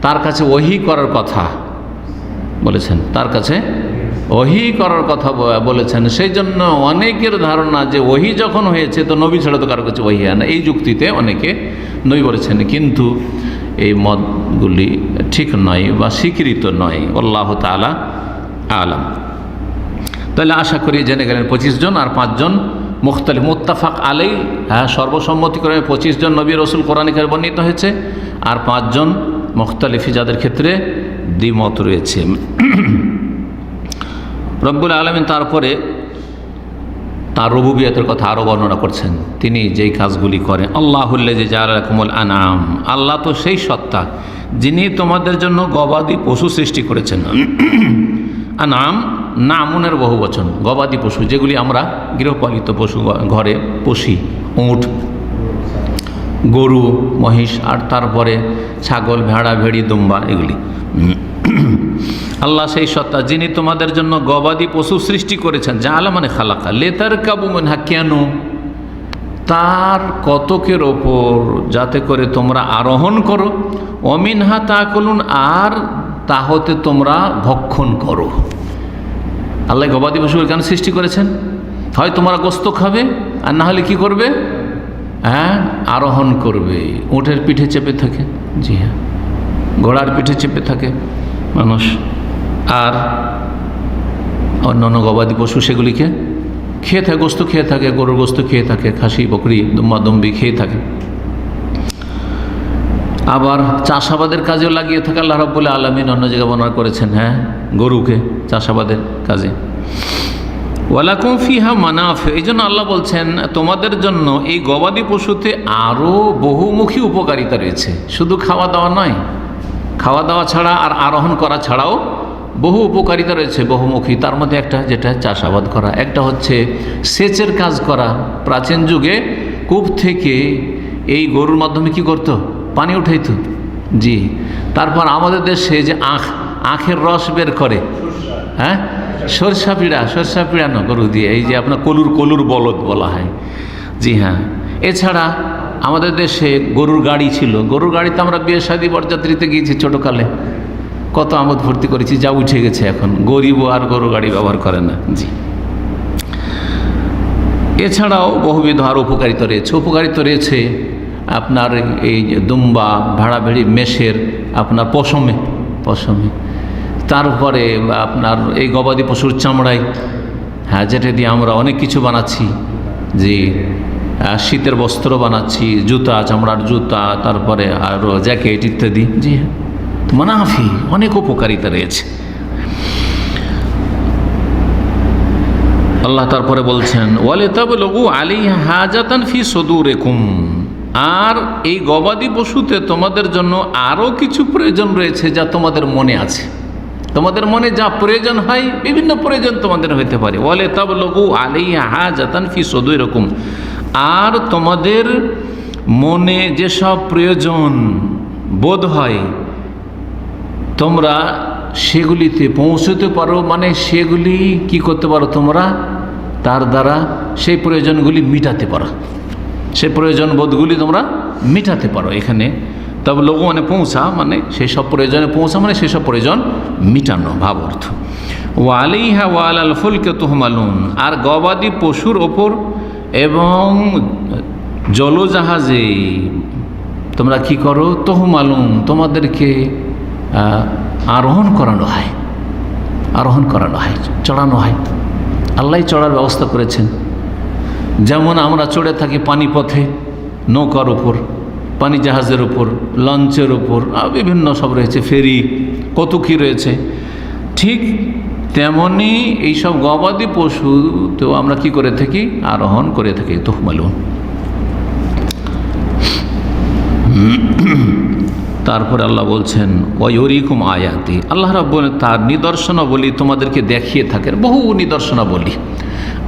তার কাছে ওহী করার কথা বলেছেন, তার কাছে ওহী করার কথা বলেছেন। সেই জন্য অনেকের ধারণা যে ওহী যখন হয়েছে তো নবী ছাড়া তো কারো কাছে ওহী হয় না, এই যুক্তিতে অনেকে নবী বলেছেন। কিন্তু এই মতগুলি ঠিক নয় বা স্বীকৃত নয়। আল্লাহ তাআলা আলাম। তাহলে আশা করি জেনে গেলেন 25 জন আর 5 জন মুখতালিফ, মুত্তাফাক আলাই, সর্বসম্মতিক্রমে 25 জন নবী রসুল কোরআনে কারিমে বর্ণিত হয়েছে, আর 5 জন মুখতালিফি যাদের ক্ষেত্রে দ্বিমত রয়েছে। রব্বুল আলামিন তারপরে তার রুবুবিয়তের কথা আরও বর্ণনা করছেন। তিনি যেই কাজগুলি করেন, আল্লাহুল্লাযী জাআলা লাকুমুল আনআম, আল্লাহ তো সেই সত্তা যিনি তোমাদের জন্য গবাদি পশু সৃষ্টি করেছেন। আনআম নামুনের বহু বচন, গবাদি পশু যেগুলি আমরা গৃহপালিত পশু ঘরে পুষি, উট, গরু, মহিষ, আর তারপরে ছাগল, ভেড়া, ভেড়ি, দুম্বা, এগুলি। আল্লাহ সেই সত্তা যিনি তোমাদের জন্য গবাদি পশু সৃষ্টি করেছেন। জাআলা মানে খালাকা, লিতারকাবু মিনহা, কেন? তার কতকের ওপর, যাতে করে তোমরা আরোহণ করো। ওমিনহা তাকুলুন, আর তা হতে তোমরা ভক্ষণ করো। আল্লাহ গবাদি পশু কেন সৃষ্টি করেছেন? হয় তোমরা গোস্ত খাবে, আর না হলে কি করবে? আরোহণ করবে। উটের পিঠে চেপে থাকে, জি হ্যাঁ, ঘোড়ার পিঠে চেপে থাকে মানুষ, আর অন্যান্য গবাদি পশু সেগুলিকে খেয়ে থাকে, গোস্ত খেয়ে থাকে, গরুর গোস্ত খেয়ে থাকে, খাসি, বকরি, দুম্বা, দুম্বি খেয়ে থাকে। আবার চাষাবাদের কাজেও লাগিয়ে থাকে। আল্লাহ রাব্বুল আলামিন অন্য জায়গায় বর্ণনা করেছেন গরুকে চাষাবাদের কাজে। ওয়ালাকুম ফিহা মানাফি, এই জন্য আল্লাহ বলছেন তোমাদের জন্য এই গবাদি পশুতে আরও বহুমুখী উপকারিতা রয়েছে। শুধু খাওয়া দাওয়া নয়, খাওয়া দাওয়া ছাড়া আর আরোহণ করা ছাড়াও বহু উপকারিতা রয়েছে বহুমুখী। তার মধ্যে একটা যেটা চাষাবাদ করা, একটা হচ্ছে সেচের কাজ করা। প্রাচীন যুগে কূপ থেকে এই গরুর মাধ্যমে কি করতো? পানি উঠাইতো। জি, তারপর আমাদের দেশে যে আখের রস বের করে, সরষা পিড়া না গরু দিয়ে, এই যে আপনার কলুর বলদ বলা হয়। জি হ্যাঁ, এছাড়া আমাদের দেশে গরুর গাড়ি ছিল। গরুর গাড়িতে আমরা বিয়ে শাদী বরযাত্রীতে গিয়েছি ছোটোকালে, কত আমোদ ভর্তি করেছি, যা উঠে গেছে এখন। গরিবও আর গরু গাড়ি ব্যবহার করে না। জি, এছাড়াও বহুবিধ আর উপকারিতা রয়েছে আপনার এই দুম্বা, ভেড়া, ভেড়ি, মেষের আপনার পশমে, তারপরে আপনার এই গবাদি পশুর চামড়ায়, যেটা দিয়ে আমরা অনেক কিছু বানাচ্ছি। যে শীতের বস্ত্র বানাচ্ছি, জুতা, চামড়ার জুতা, তারপরে আরও জ্যাকেট ইত্যাদি। জি, মানাফি, অনেক উপকারিতা রয়েছে। আল্লাহ তারপরে বলছেন ওয়ালিতাবলুগু আলাইহা হাজাতান ফি সুদুরিকুম, আর এই গবাদি পশুতে তোমাদের জন্য আরও কিছু প্রয়োজন রয়েছে যা তোমাদের মনে আছে। তোমাদের মনে যা প্রয়োজন হয়, বিভিন্ন প্রয়োজন তোমাদের হইতে পারে। ওয়ালিতাবলুগু আলাইহা হাজাতান ফি সুদুরিকুম, আর তোমাদের মনে যেসব প্রয়োজন বোধ হয় তোমরা সেগুলিতে পৌঁছতে পারো, মানে সেগুলি কি করতে পারো তোমরা, তার দ্বারা সেই প্রয়োজনগুলি মিটাতে পারো, সেই প্রয়োজন বোধগুলি তোমরা মিটাতে পারো। এখানে তবে লোক মানে পৌঁছা, মানে সেই সব প্রয়োজনে পৌঁছা, মানে সেই সব প্রয়োজন মিটানো ভাব অর্থ। ওয়ালিহা ওয়ালাল ফুলকে তুহমালুন, আর গবাদি পশুর ওপর এবং জলজাহাজে তোমরা কি করো, তুহমালুন, তোমাদেরকে আরোহণ করানো হয়, আরোহণ করানো হয়, চড়ানো হয়। আল্লাহ চড়ার ব্যবস্থা করেছেন। যেমন আমরা চড়ে থাকি পানিপথে, নৌকার উপর, পানি জাহাজের উপর, লঞ্চের উপর, বিভিন্ন সব রয়েছে, ফেরি, কত কী রয়েছে। ঠিক তেমনি এইসব গবাদি পশু তো আমরা কি করে থাকি, আরোহণ করে থাকি। তুহমালুন। তারপরে আল্লাহ বলছেন ওয়ায়ুরিকুম আয়াতি, আল্লাহ রাব্বুল তার নিদর্শনাবলী তোমাদেরকে দেখিয়ে থাকেন, বহু নিদর্শনাবলী।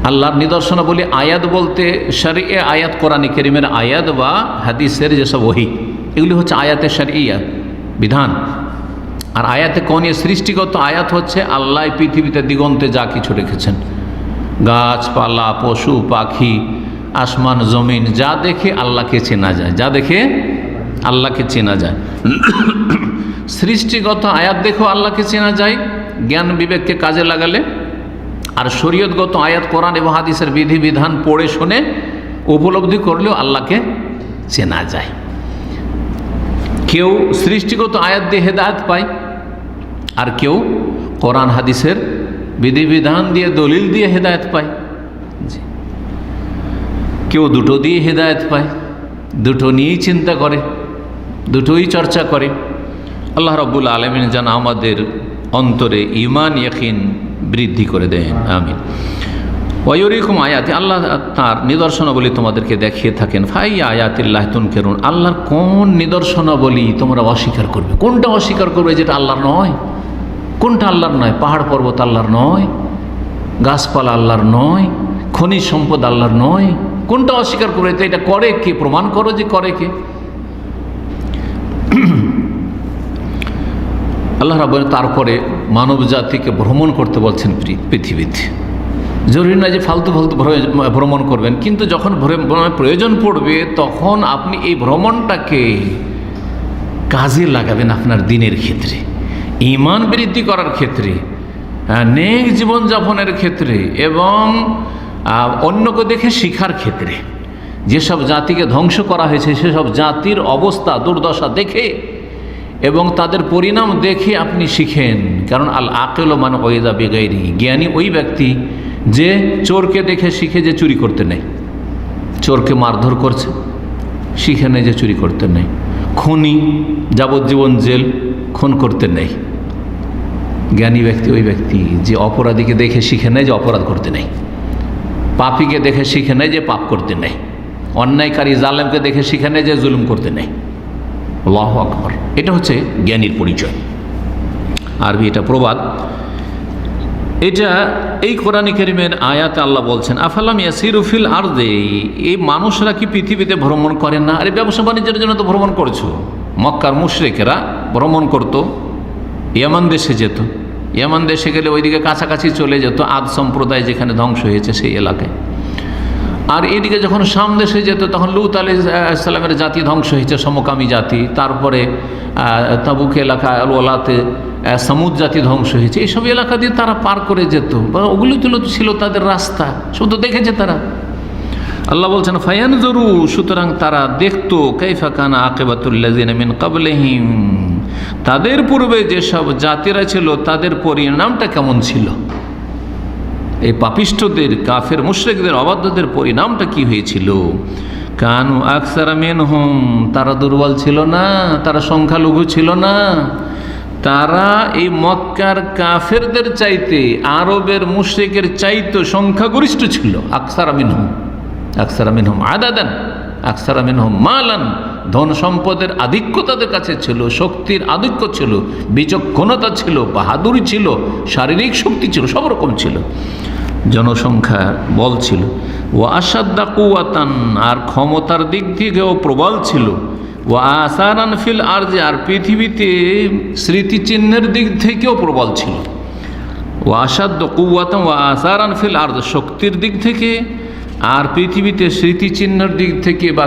আল্লাহর নিদর্শনাবলী আয়াত বলতে শরঈ আয়াত, কোরআনে কারীমের আয়াত বা হাদিসের যেসব ওহী, এগুলি হচ্ছে আয়াতে শরঈয়া বিধান। আর আয়াতে কওনিয়া সৃষ্টিগত আয়াত হচ্ছে আল্লাহ পৃথিবীতে দিগন্তে যা কিছু রেখেছেন, গাছপালা, পশু পাখি, আসমান জমিন, যা দেখে আল্লাহকে চেনা যায়, যা দেখে আল্লাহকে চেনা যায়। সৃষ্টিগত আয়াত দেখেও আল্লাহকে চেনা যায় জ্ঞান বিবেককে কাজে লাগালে, আর শরীয়তগত আয়াত কোরআন এবং হাদিসের বিধিবিধান পড়ে শুনে উপলব্ধি করলেও আল্লাহকে চেনা যায়। কেউ সৃষ্টিগত আয়াত দিয়ে হেদায়েত পায়, আর কেউ কোরআন হাদিসের বিধিবিধান দিয়ে, দলিল দিয়ে হেদায়েত পায়। কেউ দুটো দিয়ে হেদায়েত পায়, দুটো নিয়েই চিন্তা করে, দুটোই চর্চা করে। আল্লাহ রাব্বুল আলামিন যেন আমাদের অন্তরে ঈমান ইয়াকিন বৃদ্ধি করে দেন, আমিন। ওয়ায়ুরিকুম আয়াতি, আল্লাহ তার নিদর্শনাবলী তোমাদেরকে দেখিয়ে থাকেন। ফাই আয়াতিল্লাহ তুনকিরুন, আল্লাহর কোন নিদর্শনাবলী তোমরা অস্বীকার করবে? কোনটা অস্বীকার করবে যেটা আল্লাহর নয়? কোনটা আল্লাহর নয়? পাহাড় পর্বত আল্লাহর নয়, গাছপালা আল্লাহর নয়, খনিজ সম্পদ আল্লাহর নয়, কোনটা অস্বীকার করবে? তো এটা করে কে? প্রমাণ করো যে করে কে। আল্লাহ রাব্বুল তারপরে মানব জাতিকে ভ্রমণ করতে বলছেন পৃথিবীতে। জরুরি নয় যে ফালতু ফালতু ভ্রমণ করবেন, কিন্তু যখন প্রয়োজন পড়বে তখন আপনি এই ভ্রমণটাকে কাজে লাগাবেন আপনার দিনের ক্ষেত্রে, ঈমান বৃদ্ধি করার ক্ষেত্রে, নেক জীবনযাপনের ক্ষেত্রে, এবং অন্যকে দেখে শিখার ক্ষেত্রে। যেসব জাতিকে ধ্বংস করা হয়েছে সেসব জাতির অবস্থা দুর্দশা দেখে এবং তাদের পরিণাম দেখে আপনি শিখেন। কারণ আল আকিল মান ওয়াইদা বিগাইরি, জ্ঞানী ওই ব্যক্তি যে চোরকে দেখে শিখে যে চুরি করতে নেই, চোরকে মারধর করছে শিখে নেই যে চুরি করতে নেই, খুনি যাবজ্জীবন জেল, খুন করতে নেই। জ্ঞানী ব্যক্তি ওই ব্যক্তি যে অপরাধীকে দেখে শিখে নেয় যে অপরাধ করতে নেই, পাপীকে দেখে শিখে নেয় যে পাপ করতে নেই, অন্যায়কারী জালেমকে দেখে শিখে নেয় যে জুলুম করতে নেই। আল্লাহু আকবার। এটা হচ্ছে জ্ঞানীর পরিচয়। আরবি এটা প্রবাদ। এটা এই কোরআনে কারীমের আয়াতে আল্লাহ বলছেন আফালাম ইয়াসিরু ফিল আরদি, এই মানুষরা কি পৃথিবীতে ভ্রমণ করেন না? আরে ব্যবসা বাণিজ্যের জন্য তো ভ্রমণ করছো। মক্কার মুশরিকেরা ভ্রমণ করত, ইয়ামান দেশে যেত, ইয়ামান দেশে গেলে ওইদিকে কাছাকাছি চলে যেত আদ সম্প্রদায় যেখানে ধ্বংস হয়েছে সেই এলাকায়। আর এদিকে যখন শাম দেশে যেত তখন লূত আলাইহিস সালামের জাতি ধ্বংস হয়েছে, সমকামী জাতি। তারপরে তাবুক এলাকা ওলাতে সামুদ জাতি ধ্বংস হয়েছে। এইসব এলাকা দিয়ে তারা পার করে যেত, বা ওগুলি ছিল তাদের রাস্তা, শুধু দেখেছে তারা। আল্লাহ বলছেন ফায়ানজুরু, সুতরাং তারা দেখতো কাইফা কানা আকিবাতুল্লাযিনা মিন ক্বাবলিহিম, তাদের পূর্বে যেসব জাতিরা ছিল তাদের পরিণামটা কেমন ছিল। এই পাপিষ্ঠদের, কাফের মুশরিকদের, অবাধ্যদের পরিণামটা কি হয়েছিল। কানু আকসারা মিনহুম, তারা দুর্বল ছিল না, তারা সংখ্যালঘু ছিল না, তারা এই মক্কার কাফেরদের চাইতে আরবের মুশরিকের চাইতে সংখ্যাগরিষ্ঠ ছিল। আকসারা মিনহুম আদাদান, আকসারা মিনহুম মালান, ধন সম্পদের আধিক্য তাদের কাছে ছিল, শক্তির আধিক্য ছিল, বিচক্ষণতা ছিল, বাহাদুরি ছিল, শারীরিক শক্তি ছিল, সব রকম ছিল, জনসংখ্যার বল ছিল। ও আসাদ্দা কুওয়াতান, আর ক্ষমতার দিক থেকেও প্রবল ছিল। ও আসারান ফিল আরজে, আর পৃথিবীতে স্মৃতিচিহ্নের দিক থেকেও প্রবল ছিল। ও আসাদ্দ কুওয়াতান ও আসারান ফিল আরজ, শক্তির দিক থেকে আর পৃথিবীতে স্মৃতিচিহ্নের দিক থেকে বা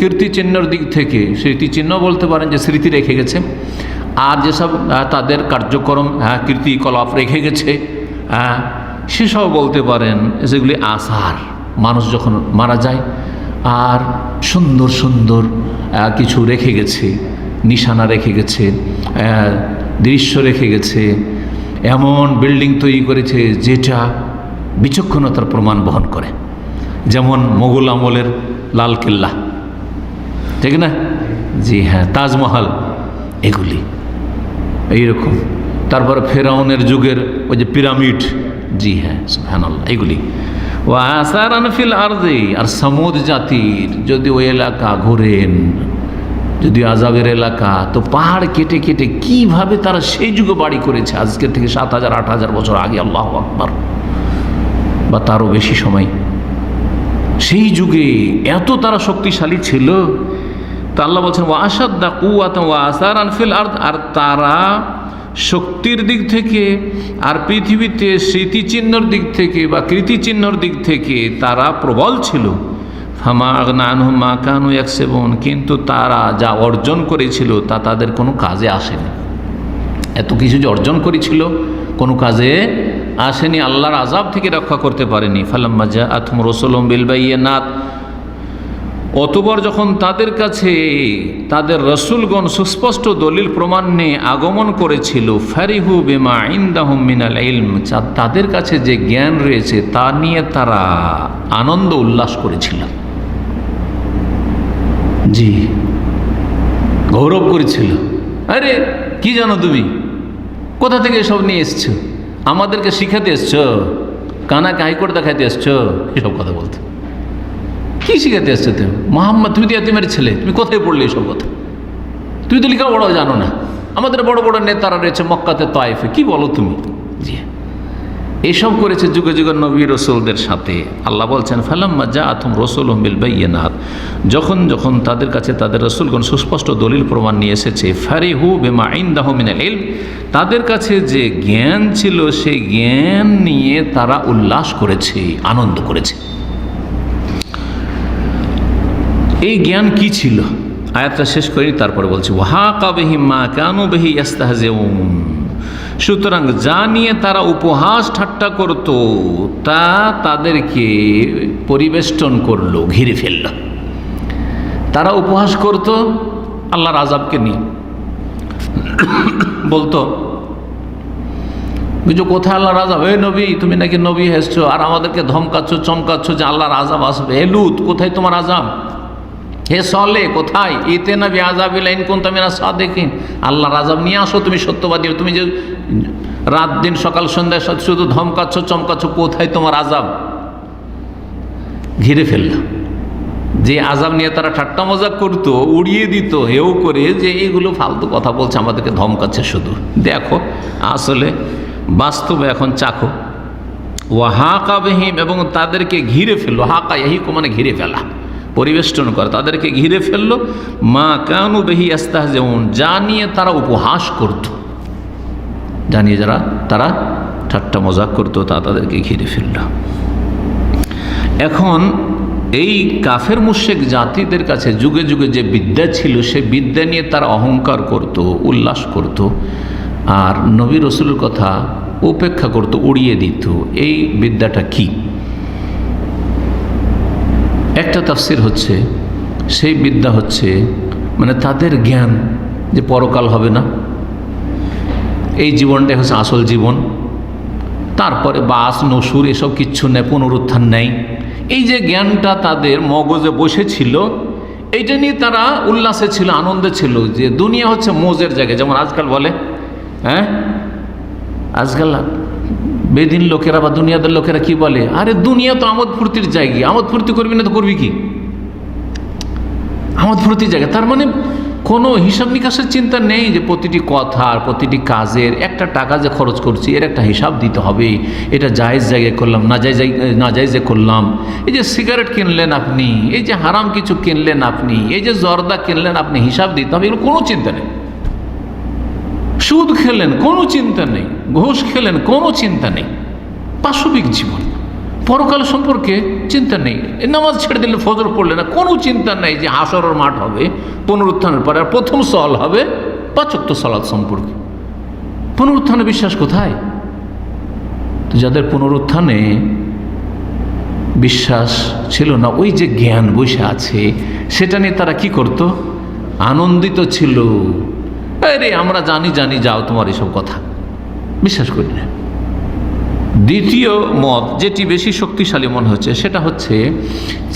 কীর্তিচিহ্নের দিক থেকে, স্মৃতিচিহ্ন বলতে পারেন যে স্মৃতি রেখে গেছে, আর যেসব তাদের কার্যক্রম কীর্তিকলাপ রেখে গেছে সেসব বলতে পারেন যেগুলি আসার, মানুষ যখন মারা যায় আর সুন্দর সুন্দর কিছু রেখে গেছে, নিশানা রেখে গেছে, দৃশ্য রেখে গেছে, এমন বিল্ডিং তৈরি করেছে যেটা বিচক্ষণতার প্রমাণ বহন করে, যেমন মোগল আমলের লালকেল্লা, ঠিক না? জি হ্যাঁ, তাজমহল, এগুলি এইরকম। তারপর ফেরাউনের যুগের ওই যে পিরামিড, জি হ্যাঁ সুবহানাল্লাহ, এগুলি। ও আসারান ফিল আরদি, আর সমুদ জাতির যদি ওই এলাকা ঘোরেন, যদি আযাবের এলাকা, তো পাহাড় কেটে কেটে কিভাবে তারা সেই যুগে বাড়ি করেছে, আজকের থেকে 7,000-8,000 বছর আগে, আল্লাহু আকবার, বা তারও বেশি সময়। সেই যুগে এত তারা শক্তিশালী ছিল। তা আল্লাহ বলছেন ওয়া আসাদ্দা কুওয়াতান ওয়া আসারান ফিল আরদ, আর তারা শক্তির দিক থেকে আর পৃথিবীতে স্মৃতিচিহ্নর দিক থেকে বা কীর্তিচিহ্নর দিক থেকে তারা প্রবল ছিল। ফামা আগনা আনহুম মা কানু ইয়াকসিবুন, কিন্তু তারা যা অর্জন করেছিল তা তাদের কোনো কাজে আসেনি। এত কিছু যে অর্জন করেছিল কোনো কাজে আসেনি, আল্লাহর আযাব থেকে রক্ষা করতে পারেনি। ফালাম্মা জাআতহুম রাসূলুম বিল বায়িনাত, অতঃপর যখন তাদের কাছে তাদের রসুলগণ সুস্পষ্ট দলিল প্রমাণ নিয়ে আগমন করেছিল, ফারিহু বিমা ইনদাহুম মিনাল ইলম, তাদের কাছে যে জ্ঞান রয়েছে তা নিয়ে তারা আনন্দ উল্লাস করেছিল। জি, গৌরব করেছিল। আরে কি জানো তুমি, কোথা থেকে এসব নিয়ে এসছো, আমাদেরকে শিখাতে এসছো, কানাকে হাইকোর্ট দেখাতে এসছো, এসব কথা বলতো। কি শিখাতে আসছো তুমি? মোহাম্মদ, তুমি তো ইয়াতিমের ছেলে, তুমি কোথায় পড়লে এসব কথা? তুমি তো লেখাপড়াও জানো না। আমাদের বড় বড় নেতারা রয়েছে মক্কাতে, তায়েফে, কি বলো তুমি? জি, এসব করেছে যুগে যুগে নবী রসুলদের সাথে। আল্লাহ বলছেন ফালাম্মা জাআতহুম রাসূলুহুম বিল বায়িনাত, যখন যখন তাদের কাছে তাদের রসুলগণ সুস্পষ্ট দলিল প্রমাণ নিয়ে এসেছে, ফারিহু বিমা ইনদাহুম মিনাল ইলম, তাদের কাছে যে জ্ঞান ছিল সেই জ্ঞান নিয়ে তারা উল্লাস করেছে, আনন্দ করেছে। এই জ্ঞান কি ছিল? আয়াতটা শেষ করি, তারপরে বলছি ওয়াহাকা বিহিম মা কানু বিহি ইস্তাহজিউন, সুতরাং যা নিয়ে তারা উপহাস ঠাট্টা করত তা তাদেরকে পরিবেষ্টন করলো, ঘিরে ফেলল। তারা উপহাস করত আল্লাহর আযাবকে নিয়ে, বলতো বুঝো কোথায় আল্লাহর আযাব, হে নবী তুমি নাকি নবী এসছো আর আমাদেরকে ধমকাচ্ছ চমকাচ্ছ যে আল্লাহর আযাব আসবে। হে লূত, কোথায় তোমার আযাব? হে সলে, কোথায়? ইতে না বি আযাবিল ইন কুনতা মিনাস সাদিকিন, আল্লাহর আযাব নিয়ে আসো, তুমি সত্যবাদী। তুমি যে রাত দিন সকাল সন্ধ্যায় শুধু ধমকাচ্ছ চমকাচ্ছ, কোথায় তোমার আযাব? ঘিরে ফেলল। যে আযাব নিয়ে তারা ঠাট্টা মজাক করতো, উড়িয়ে দিত হেও করে, যে এইগুলো ফালতু কথা বলছে, আমাদেরকে ধমকাচ্ছে শুধু, দেখো আসলে বাস্তবে এখন চাখো। ওয়াহাকা বিহিম, এবং তাদেরকে ঘিরে ফেললো, হাকা ইয়াহিকু মানে ঘিরে ফেলা, পরিবেষ্টন করে, তাদেরকে ঘিরে ফেলল। মা কানু বিহি ইস্তাহজিউন, যা নিয়ে তারা উপহাস করত, জানিয়ে যারা তারা ঠাট্টা মজাক করতো, তা তাদেরকে ঘিরে ফেলল। এখন এই কাফের মুশরিক জাতিদের কাছে যুগে যুগে যে বিদ্যা ছিল, সে বিদ্যা নিয়ে তারা অহংকার করত, উল্লাস করত, আর নবী রসুলের কথা উপেক্ষা করত, উড়িয়ে দিত। এই বিদ্যাটা কি? একটা তাফসীর হচ্ছে, সেই বিদ্যা হচ্ছে মানে তাদের জ্ঞান যে পরকাল হবে না, এই জীবনটাই হচ্ছে আসল জীবন, তারপরে বাস নসুর এসব কিচ্ছু নেই, পুনরুত্থান নেই। এই যে জ্ঞানটা তাদের মগজে বসেছিল, এইটা নিয়ে তারা উল্লাসে ছিল, আনন্দে ছিল, যে দুনিয়া হচ্ছে মৌজের জায়গা, যেমন আজকাল বলে হ্যাঁ, আজকাল বেদিন লোকেরা বা দুনিয়াদের লোকেরা কি বলে, আরে দুনিয়া তো আমোদ ফুর্তির জায়গা, আমোদ ফুর্তি করবি না তো করবি কি, আমোদ ফুর্তির জায়গা। তার মানে কোনো হিসাব নিকাশের চিন্তা নেই যে প্রতিটি কথার প্রতিটি কাজের একটা টাকা যে খরচ করছি এর একটা হিসাব দিতে হবে, এটা জায়েজ জায়গায় করলাম না জায়েজে করলাম। এই যে সিগারেট কিনলেন আপনি, এই যে হারাম কিছু কিনলেন আপনি, এই যে জর্দা কিনলেন আপনি, হিসাব দিতে হবে, এগুলো কোনো চিন্তা নেই। সুদ খেলেন কোনো চিন্তা নেই, ঘুষ খেলেন কোনো চিন্তা নেই। পাশবিক জীবন, পরকাল সম্পর্কে চিন্তা নেই। নামাজ ছেড়ে দিলে, ফজর পড়লে না, কোনো চিন্তা নেই যে হাসরের মাঠ হবে পুনরুত্থানের পরে, আর প্রথম সওয়াল হবে 5 ওয়াক্ত সালাত সম্পর্কে। পুনরুত্থানে বিশ্বাস কোথায়? তো যাদের পুনরুত্থানে বিশ্বাস ছিল না, ওই যে জ্ঞান বসে আছে সেটা নিয়ে তারা কি করত? আনন্দিত ছিল। আরে আমরা জানি যাও তোমার এসব কথা, বিশ্বাস করি না। দ্বিতীয় মত, যেটি বেশি শক্তিশালী মনে হচ্ছে, সেটা হচ্ছে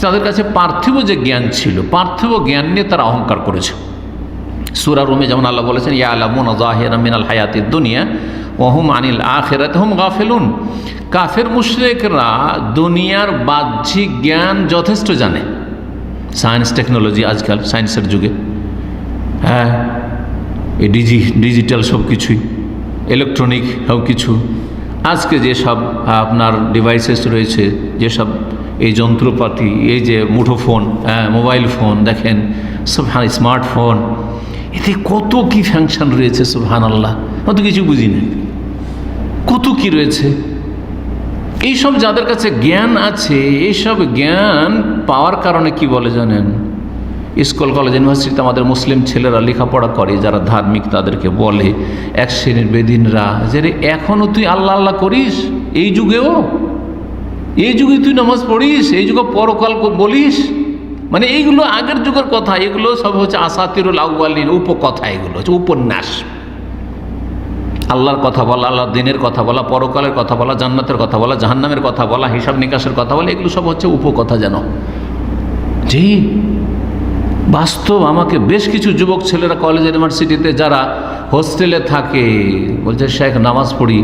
তাদের কাছে পার্থিব যে জ্ঞান ছিল, পার্থিব জ্ঞান নিয়ে তারা অহংকার করেছে। সূরা রুমে যেমন আল্লাহ বলেছেন, ইয়ালামুনা যাহিরাম মিনাল হায়াতিদ দুনিয়া ওয়া হুম আনিল আখিরাতি হুম গাফিলুন। কাফের মুশরিকরা দুনিয়ার বাহ্যিক জ্ঞান যথেষ্ট জানে। সায়েন্স টেকনোলজি, আজকাল সায়েন্সের যুগে, হ্যাঁ, এই ডিজিটাল সব কিছুই, ইলেকট্রনিক সব কিছু, আজকে যেসব আপনার ডিভাইসেস রয়েছে, যেসব এই যন্ত্রপাতি, এই যে মুঠোফোন, মোবাইল ফোন দেখেন, সুবহান, স্মার্টফোন, এতে কত কি ফাংশন রয়েছে, সুবহানাল্লাহ, অত কিছু বুঝি না, কত কি রয়েছে। এইসব যাদের কাছে জ্ঞান আছে, এইসব জ্ঞান পাওয়ার কারণে কি বলে জানেন? স্কুল কলেজ ইউনিভার্সিটিতে আমাদের মুসলিম ছেলেরা লেখাপড়া করে, যারা ধার্মিক, তাদেরকে বলে এক শ্রেণীর বেদিনরা যে এখনও তুই আল্লাহ আল্লাহ করিস, এই যুগে তুই নামাজ পড়িস, এই যুগে পরকাল বলিস, মানে এইগুলো আগের যুগের কথা, এগুলো সব হচ্ছে আসাতিরুল আউয়ালিন, উপকথা, এগুলো হচ্ছে উপন্যাস। আল্লাহর কথা বলা, আল্লাহর দিনের কথা বলা, পরকালের কথা বলা, জান্নাতের কথা বলা, জাহান্নামের কথা বলা, হিসাব নিকাশের কথা বলা, এগুলো সব হচ্ছে উপকথা। যেন জি বাস্তব, আমাকে বেশ কিছু যুবক ছেলেরা কলেজ ইউনিভার্সিটিতে যারা হোস্টেলে থাকে বলছে, শেখ নামাজ পড়ি,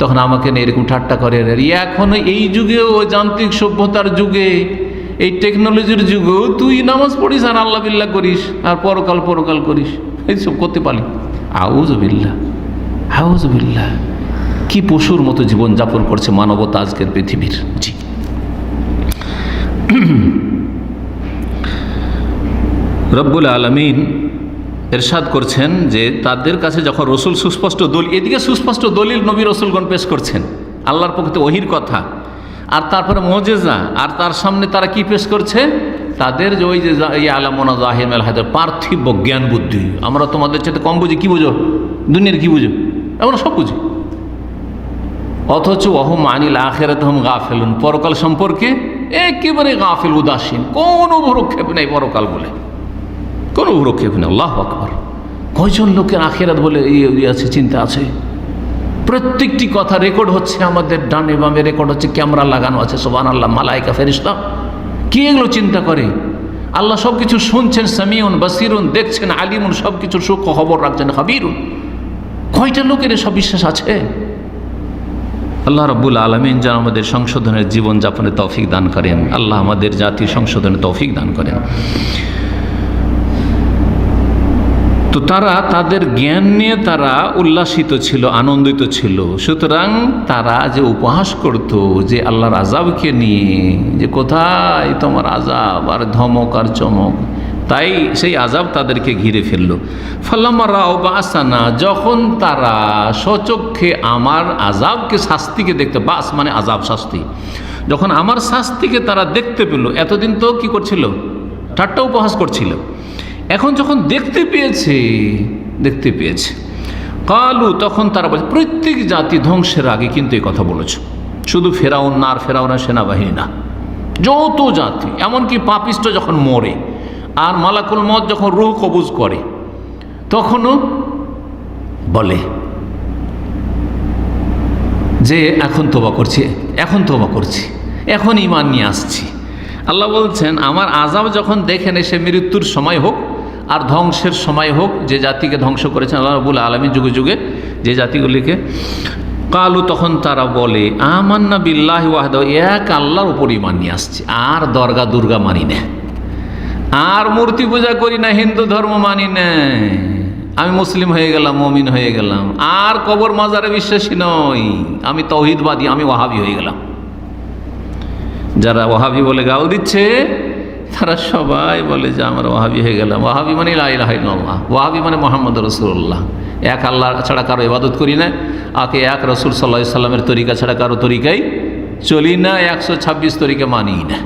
তখন আমাকে নিয়ে এরকম ঠাট্টা করে, এখন এই যুগেও, যান্ত্রিক সভ্যতার যুগে, এই টেকনোলজির যুগেও তুই নামাজ পড়িস আর আল্লাহ বিল্লাহ করিস আর পরকাল করিস, এইসব করতে পারি? আউযুবিল্লাহ, কি পশুর মতো জীবনযাপন করছে মানবতা আজকের পৃথিবীর। জি, রব্বুল আলামিন ইরশাদ করছেন যে তাদের কাছে যখন রসুল সুস্পষ্ট দলিল, এদিকে সুস্পষ্ট দলিল নবী রসুলগণ পেশ করছেন, আল্লাহর পক্ষে ওহির কথা, আর তারপরে মুজিজা, আর তার সামনে তারা কি পেশ করছে? তাদের যে ওই যে ইয়ালামুনা যাহিরাম মিনাল হায়াতিদ, পার্থিব জ্ঞান বুদ্ধি। আমরা তোমাদের চাইতে কম বুঝি, কি বুঝো? দুনিয়ার কি বুঝো? আমরা সব বুঝি। অথচ ওয়াহুম আনিল আখিরাতি হুম গাফিলুন, পরকাল সম্পর্কে একেবারে গাফিল, উদাসীন, কোনো ভ্রুক্ষেপ নেই পরকাল বলে, কোনো ভ্রুক্ষেপ নেই। আল্লাহু আকবার! কয়জন লোকের আখিরাত বলে আছে, চিন্তা আছে? প্রত্যেকটি কথা রেকর্ড হচ্ছে, আমাদের ডানে বামে রেকর্ড হচ্ছে, ক্যামেরা লাগানো আছে, সুবহানাল্লাহ, মালায়েকা ফেরেশতা কি এগুলো চিন্তা করে? আল্লাহ সব কিছু শুনছেন, সামিউন বাসিরুন, দেখছেন, আলিমুন, সব কিছুর সূক্ষ্ম খবর রাখছেন, খাবিরুন। কয়টা লোকের এসব বিশ্বাস আছে? আল্লাহ রাব্বুল আলামিন যেন আমাদের সংশোধনের জীবনযাপনে তৌফিক দান করেন। আল্লাহ আমাদের জাতির সংশোধনে তৌফিক দান করেন। তো তারা তাদের জ্ঞান নিয়ে তারা উল্লাসিত ছিল, আনন্দিত ছিল। সুতরাং তারা যে উপহাস করত যে আল্লাহর আযাবকে নিয়ে, যে কোথায় তোমার আযাব, আর ধমক আর চমক, তাই সেই আযাব তাদেরকে ঘিরে ফেলল। ফালাম্মা রাও বাসানা, যখন তারা স্বচক্ষে আমার আযাবকে, শাস্তিকে দেখতে, বাস মানে আযাব, শাস্তি, যখন আমার শাস্তিকে তারা দেখতে পেল, এতদিন তো কি করছিল? ঠাট্টা উপহাস করছিল। এখন যখন দেখতে পেয়েছে কালু, তখন তারা বলছে, প্রত্যেক জাতি ধ্বংসের আগে কিন্তু এই কথা বলেছ, শুধু ফেরাউন না, আর ফেরাউনের সেনাবাহিনী না, যত জাতি, এমনকি পাপিষ্ট যখন মরে আর মালাকুল মউত যখন রূহ কবজ করে, তখনও বলে যে এখন তওবা করছি, এখন ঈমান নিয়ে আসছি। আল্লাহ বলছেন, আমার আযাব যখন দেখেন এসে মৃত্যুর সময় হোক, আর ধ্বংসের সময় হোক, যে জাতিকে ধ্বংস করেছেন আল্লাহ রাব্বুল আলামিন যুগে যুগে যে জাতিগুলিকে। কালু, তখন তারা বলে, আমান্না বিল্লাহি ওয়াহদাহু, এক আল্লাহর উপর ঈমান নিয়ে আসছে, আর দরগা দুর্গা মানি না, আর মূর্তি পূজা করি না, হিন্দু ধর্ম মানি না, আমি মুসলিম হয়ে গেলাম, মুমিন হয়ে গেলাম, আর কবর মাজারে বিশ্বাসী নই, আমি তাওহীদবাদী, আমি ওয়াহাবি হয়ে গেলাম। যারা ওয়াহাবি বলে গাল দিচ্ছে তারা সবাই বলে যে আমরা ওয়াহাবি হয়ে গেলাম। ওয়াহাবি মানে লা ইলাহা ইল্লাল্লাহ, ওয়াহাবি মানে মুহাম্মদ রাসূলুল্লাহ, এক আল্লাহ ছাড়া কারো ইবাদত করি না, আকে এক রাসূল সাল্লাল্লাহু আলাইহি সাল্লামের তরিকা ছাড়া কারো তরিকাই চলি না, 126 তরিকা মানি না।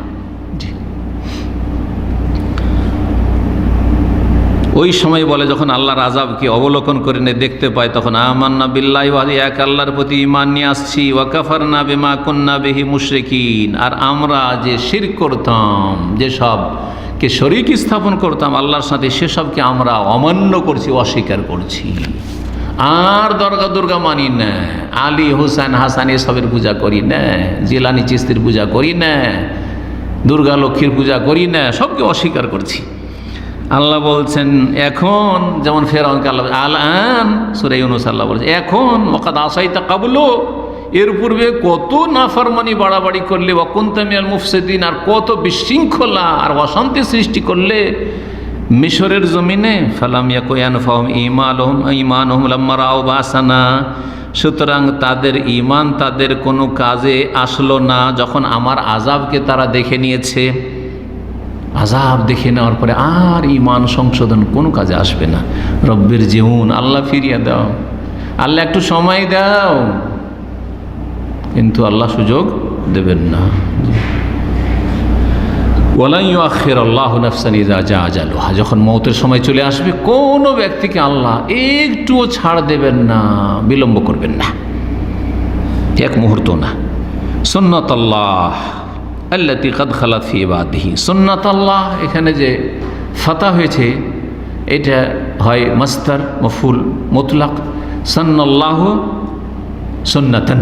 ওই সময় বলে, যখন আল্লাহর আযাবকে অবলোকন করে দেখতে পায়, তখন আমান্না বিল্লাহি ওয়াহদাহু, এক আল্লাহর প্রতি ঈমান নিয়ে আসছি, ওয়া কাফারনা বিমা কুন্না বিহি মুশরিকিন, আর আমরা যে শিরক করতাম, যে সবকে শরীক স্থাপন করতাম আল্লাহর সাথে, সেসবকে আমরা অমান্য করছি, অস্বীকার করছি, আর দরগা দুর্গা মানি না, আলী হোসেন হাসান এসবের পূজা করি না, জিলানি চিস্তির পূজা করি না, দুর্গা লক্ষ্মীর পূজা করি না, সবকে অস্বীকার করছি। আল্লাহ বলছেন, এখন যেমন ফেরাউনকে আল্লাহ আল-আন সূরা ইউনূস আল্লাহ বলছে, এখন ওয়াকাদ আসাইতা ক্বাবলু, এর পূর্বে কত নাফরমানি বাড়াবাড়ি করলে, ওয়া কুনতা মিনাল মুফসিদিন, আর কত বিশৃঙ্খলা আর অশান্তি সৃষ্টি করলে মিশরের জমিনে। ফালাম ইয়াকু ইয়ানফাহুম ঈমানুহুম লাম্মা রাআউ বাসানা, সুতরাং তাদের ঈমান তাদের কোনো কাজে আসলো না যখন আমার আযাবকে তারা দেখে নিয়েছে। আযাব দেখে নেওয়ার পরে আর ঈমান সংশোধন কোনো কাজে আসবে না। রব্বির জিউন, আল্লাহ ফিরিয়ে দাও, আল্লাহ একটু সময় দাও, কিন্তু আল্লাহ সুযোগ দেবেন না। ওয়ালান ইউআখিরাল্লাহু নাফসান ইযা জাআ আজালুহা, যখন মওতের সময় চলে আসবে কোনো ব্যক্তিকে আল্লাহ একটুও ছাড় দেবেন না, বিলম্ব করবেন না, এক মুহূর্ত না। সুন্নাতাল্লাহ আল্লাতী কাদ খালাত ফি ইবাদিহি, সুন্নাতাল্লাহ এখানে যে ফাতা হয়েছে এটা হয় মাসদার মফউল মুতলাক, সান্নাল্লাহু সুন্নাতান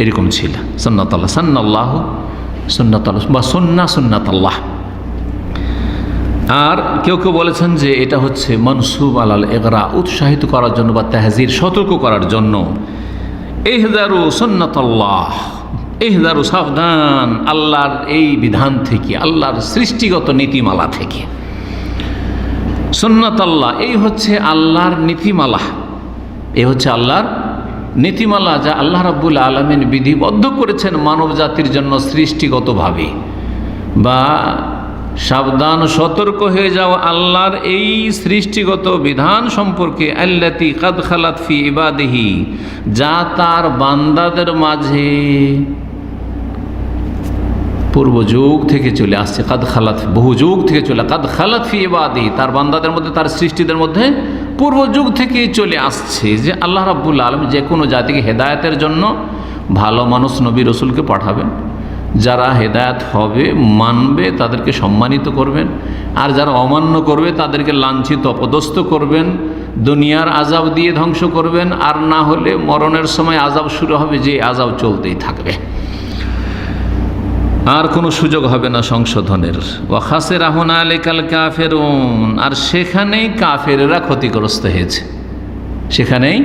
এরকম ছিল, সুন্নাতাল্লাহ সান্নাল্লাহু সুন্নাতাল্লাহ বা সুন্নাতাল্লাহ। আর কেউ কেউ বলেছেন যে এটা হচ্ছে মনসুব আলাল ইগরা, উৎসাহিত করার জন্য বা তাহজির, সতর্ক করার জন্য। ইহদারু সুন্নাতাল্লাহ, ইহদারু সাবধান আল্লাহর এই বিধান থেকে, আল্লাহর সৃষ্টিগত নীতিমালা থেকে। সুন্নাতাল্লাহ এই হচ্ছে আল্লাহর নীতিমালা, এই হচ্ছে আল্লাহর নীতিমালা, যা আল্লাহ রাব্বুল আলামিন বিধিবদ্ধ করেছেন মানব জাতির জন্য সৃষ্টিগতভাবে। বা সাবধান সতর্ক হয়ে যাও আল্লাহর এই সৃষ্টিগত বিধান সম্পর্কে। আল্লাতী কাদ খালাত ফি ইবাদিহি, যা তার বান্দাদের মাঝে পূর্ব যুগ থেকে চলে আসছে। কাদ খালাত, বহু যুগ থেকে চলে, কাদ খালাত ফি ইবাদিহি, তার বান্দাদের মধ্যে, তার সৃষ্টিদের মধ্যে পূর্ব যুগ থেকেই চলে আসছে যে আল্লাহ রাব্বুল আলামিন যে কোনো জাতিকে হেদায়েতের জন্য ভালো মানুষ নবী রসুলকে পাঠাবেন, যারা হেদায়েত হবে মানবে তাদেরকে সম্মানিত করবেন, আর যারা অমান্য করবে তাদেরকে লাঞ্ছিত অপদস্থ করবেন, দুনিয়ার আযাব দিয়ে ধ্বংস করবেন, আর না হলে মরণের সময় আযাব শুরু হবে, যে আযাব চলতেই থাকবে, আর কোনো সুযোগ হবে না সংশোধনের। ওয়া খাসিরা হুনালিকাল কাফিরুন, আর সেখানেই কাফেররা ক্ষতিগ্রস্ত হয়েছে, সেখানেই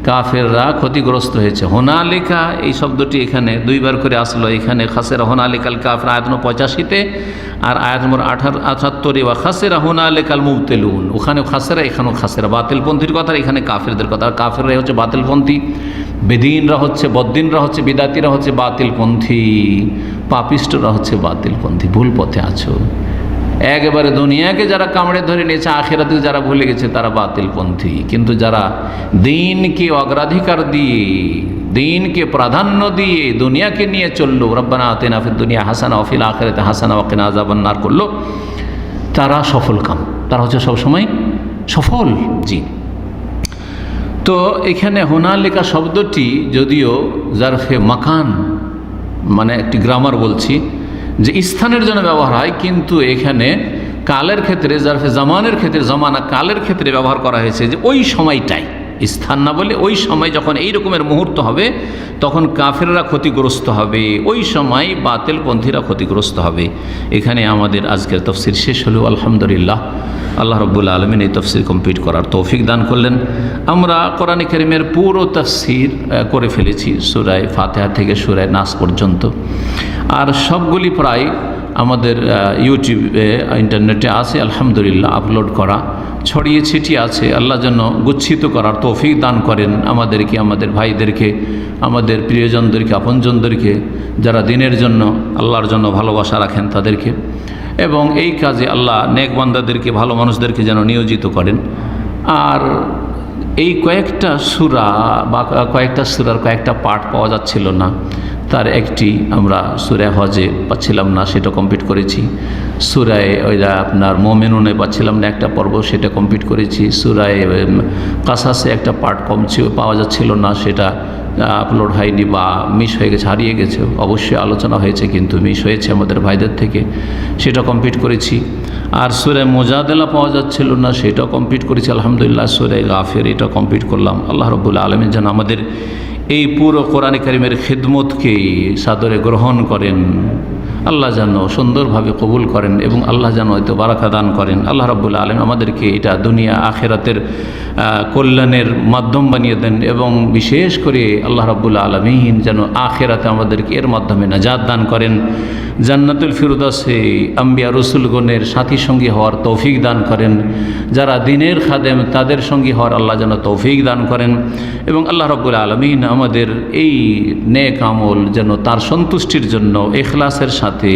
কাফেররা ক্ষতিগ্রস্ত হয়েছে। হোনালিকা এই শব্দটি এখানে দুইবার করে আসলো, এখানে খাসিরা হোনালিকাল কাফির আয়াত নম্বর 85-তে, আর আয়াত নম্বর 78-এ ওয়া খাসিরা হোনালিকাল মুবতিলুন, ওখানে খাসিরা এখানেও খাসিরা, বাতিলপন্থীর কথা, এখানে কাফেরদের কথা। আর কাফেররা হচ্ছে বাতিলপন্থী, বেদিনরা হচ্ছে, বদ্দিনরা হচ্ছে, বিদাতিরা হচ্ছে বাতিলপন্থী, পাপিষ্টরা হচ্ছে বাতিলপন্থী। ভুল পথে আছো, একেবারে দুনিয়াকে যারা কামড়ে ধরে নিয়েছে, আখিরাতে যারা ভুলে গেছে তারা বাতিলপন্থী। কিন্তু যারা দিনকে অগ্রাধিকার দিয়ে, দিনকে প্রাধান্য দিয়ে দুনিয়াকে নিয়ে চললো, রব্বানা আতিনা ফিদ দুনিয়া হাসানা ওয়া ফিল আখিরাতি হাসানা ওয়া কিনা আযাবান্নার করলো, তারা সফল কাম, তারা হচ্ছে সবসময় সফল। জি, তো এখানে হোনালিকা শব্দটি যদিও জারফে মাকান, মানে একটি গ্রামার বলছি, যে স্থানের জন্য ব্যবহার হয়, কিন্তু এখানে কালের ক্ষেত্রে, জারফে জামানের ক্ষেত্রে, জামানা কালের ক্ষেত্রে ব্যবহার করা হয়েছে, যে ওই সময়টাই, স্থান না বলে ওই সময় যখন এই রকমের মুহূর্ত হবে তখন কাফেররা ক্ষতিগ্রস্ত হবে, ওই সময় বাতিলপন্থীরা ক্ষতিগ্রস্ত হবে। এখানে আমাদের আজকের তাফসীর শেষ হলো। আলহামদুলিল্লাহ, আল্লাহ রাব্বুল আলামিন এই তাফসীর কমপ্লিট করার তৌফিক দান করলেন। আমরা কোরআন কারীমের পুরো তাফসীর করে ফেলেছি, সূরা ফাতিহা থেকে সূরা নাস পর্যন্ত। আর সবগুলি প্রায় আমাদের ইউটিউবে, ইন্টারনেটে আছে আলহামদুলিল্লাহ, আপলোড করা, ছড়িয়ে ছিটিয়ে আছে। আল্লাহ যেন গুচ্ছিত করার তৌফিক দান করেন আমাদেরকে, আমাদের ভাইদেরকে, আমাদের প্রিয়জনদেরকে, আপনজনদেরকে, যারা দিনের জন্য, আল্লাহর জন্য ভালোবাসা রাখেন তাদেরকে, এবং এই কাজে আল্লাহ নেক বান্দাদেরকে, ভালো মানুষদেরকে যেন নিয়োজিত করেন। আর এই কয়েকটা সূরা বা কয়েকটা সূরার কয়েকটা পাঠ পাওয়া যাচ্ছিল না, তার একটি আমরা সূরা হজে পাচ্ছিলাম না, সেটা কমপ্লিট করেছি। সূরায় আপনার মুমিনুনে পাচ্ছিলাম না একটা পর্ব, সেটা কমপ্লিট করেছি। সূরায় কাসাসে একটা পার্ট পাওয়া যাচ্ছিল না, সেটা আপলোড হয়নি বা মিস হয়ে গেছে, হারিয়ে গেছে। অবশ্যই আলোচনা হয়েছে কিন্তু মিস হয়েছে আমাদের ভাইদের থেকে, সেটা কমপ্লিট করেছি। আর সূরা মুজাদালা পাওয়া যাচ্ছিল না, সেটাও কমপ্লিট করেছি আলহামদুলিল্লাহ। সূরা গাফির এটা কমপ্লিট করলাম। আল্লাহ রাব্বুল আলামিন যেন আমাদের এই পুরো কোরআন কারীমের খিদমতকে সাদরে গ্রহণ করেন, আল্লাহ যেন সুন্দরভাবে কবুল করেন এবং আল্লাহ যেন হয়তো বারাকা দান করেন। আল্লাহ রাব্বুল আলামিন আমাদেরকে এটা দুনিয়া আখিরাতের কল্যাণের মাধ্যম বানিয়ে দেন, এবং বিশেষ করে আল্লাহ রাব্বুল আলামিন যেন আখিরাতে আমাদেরকে এর মাধ্যমে নাজাত দান করেন, জান্নাতুল ফিরদাউসে আম্বিয়া রসুলগণের সাথী সঙ্গী হওয়ার তৌফিক দান করেন, যারা দিনের খাদেম তাদের সঙ্গী হওয়ার আল্লাহ যেন তৌফিক দান করেন, এবং আল্লাহ রাব্বুল আলামিন আমাদের এই নেক আমল যেন তার সন্তুষ্টির জন্য ইখলাসের সাথে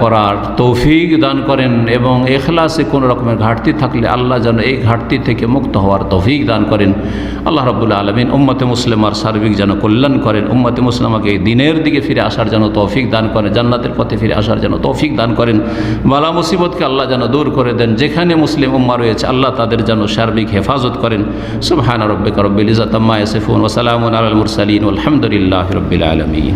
করার তৌফিক দান করেন, এবং ইখলাসে কোনো রকমের ঘাটতি থাকলে আল্লাহ যেন এই ঘাটতি থেকে মুক্ত হওয়ার তৌফিক দান করেন। আল্লাহ রাব্বুল আলামিন উম্মতে মুসলিমার সার্বিক যেন কল্যাণ করেন, উম্মতে মুসলিমাকে দিনের দিকে ফিরে আসার যেন তৌফিক দান করেন, জান্নাতের পথে ফিরে আসার যেন তৌফিক দান করেন, বালা মুসিবতকে আল্লাহ যেন দূর করে দেন। যেখানে মুসলিম উম্মাহ রয়েছে আল্লাহ তাদের যেন সার্বিক হেফাজত করেন। সুবহানা রাব্বিকা রাব্বিল ইজ্জাতি আম্মা ইয়াসিফুন ওয়া সালামুন আলাল মুরসালিন ওয়ালহামদুলিল্লাহি রাব্বিল আলামিন।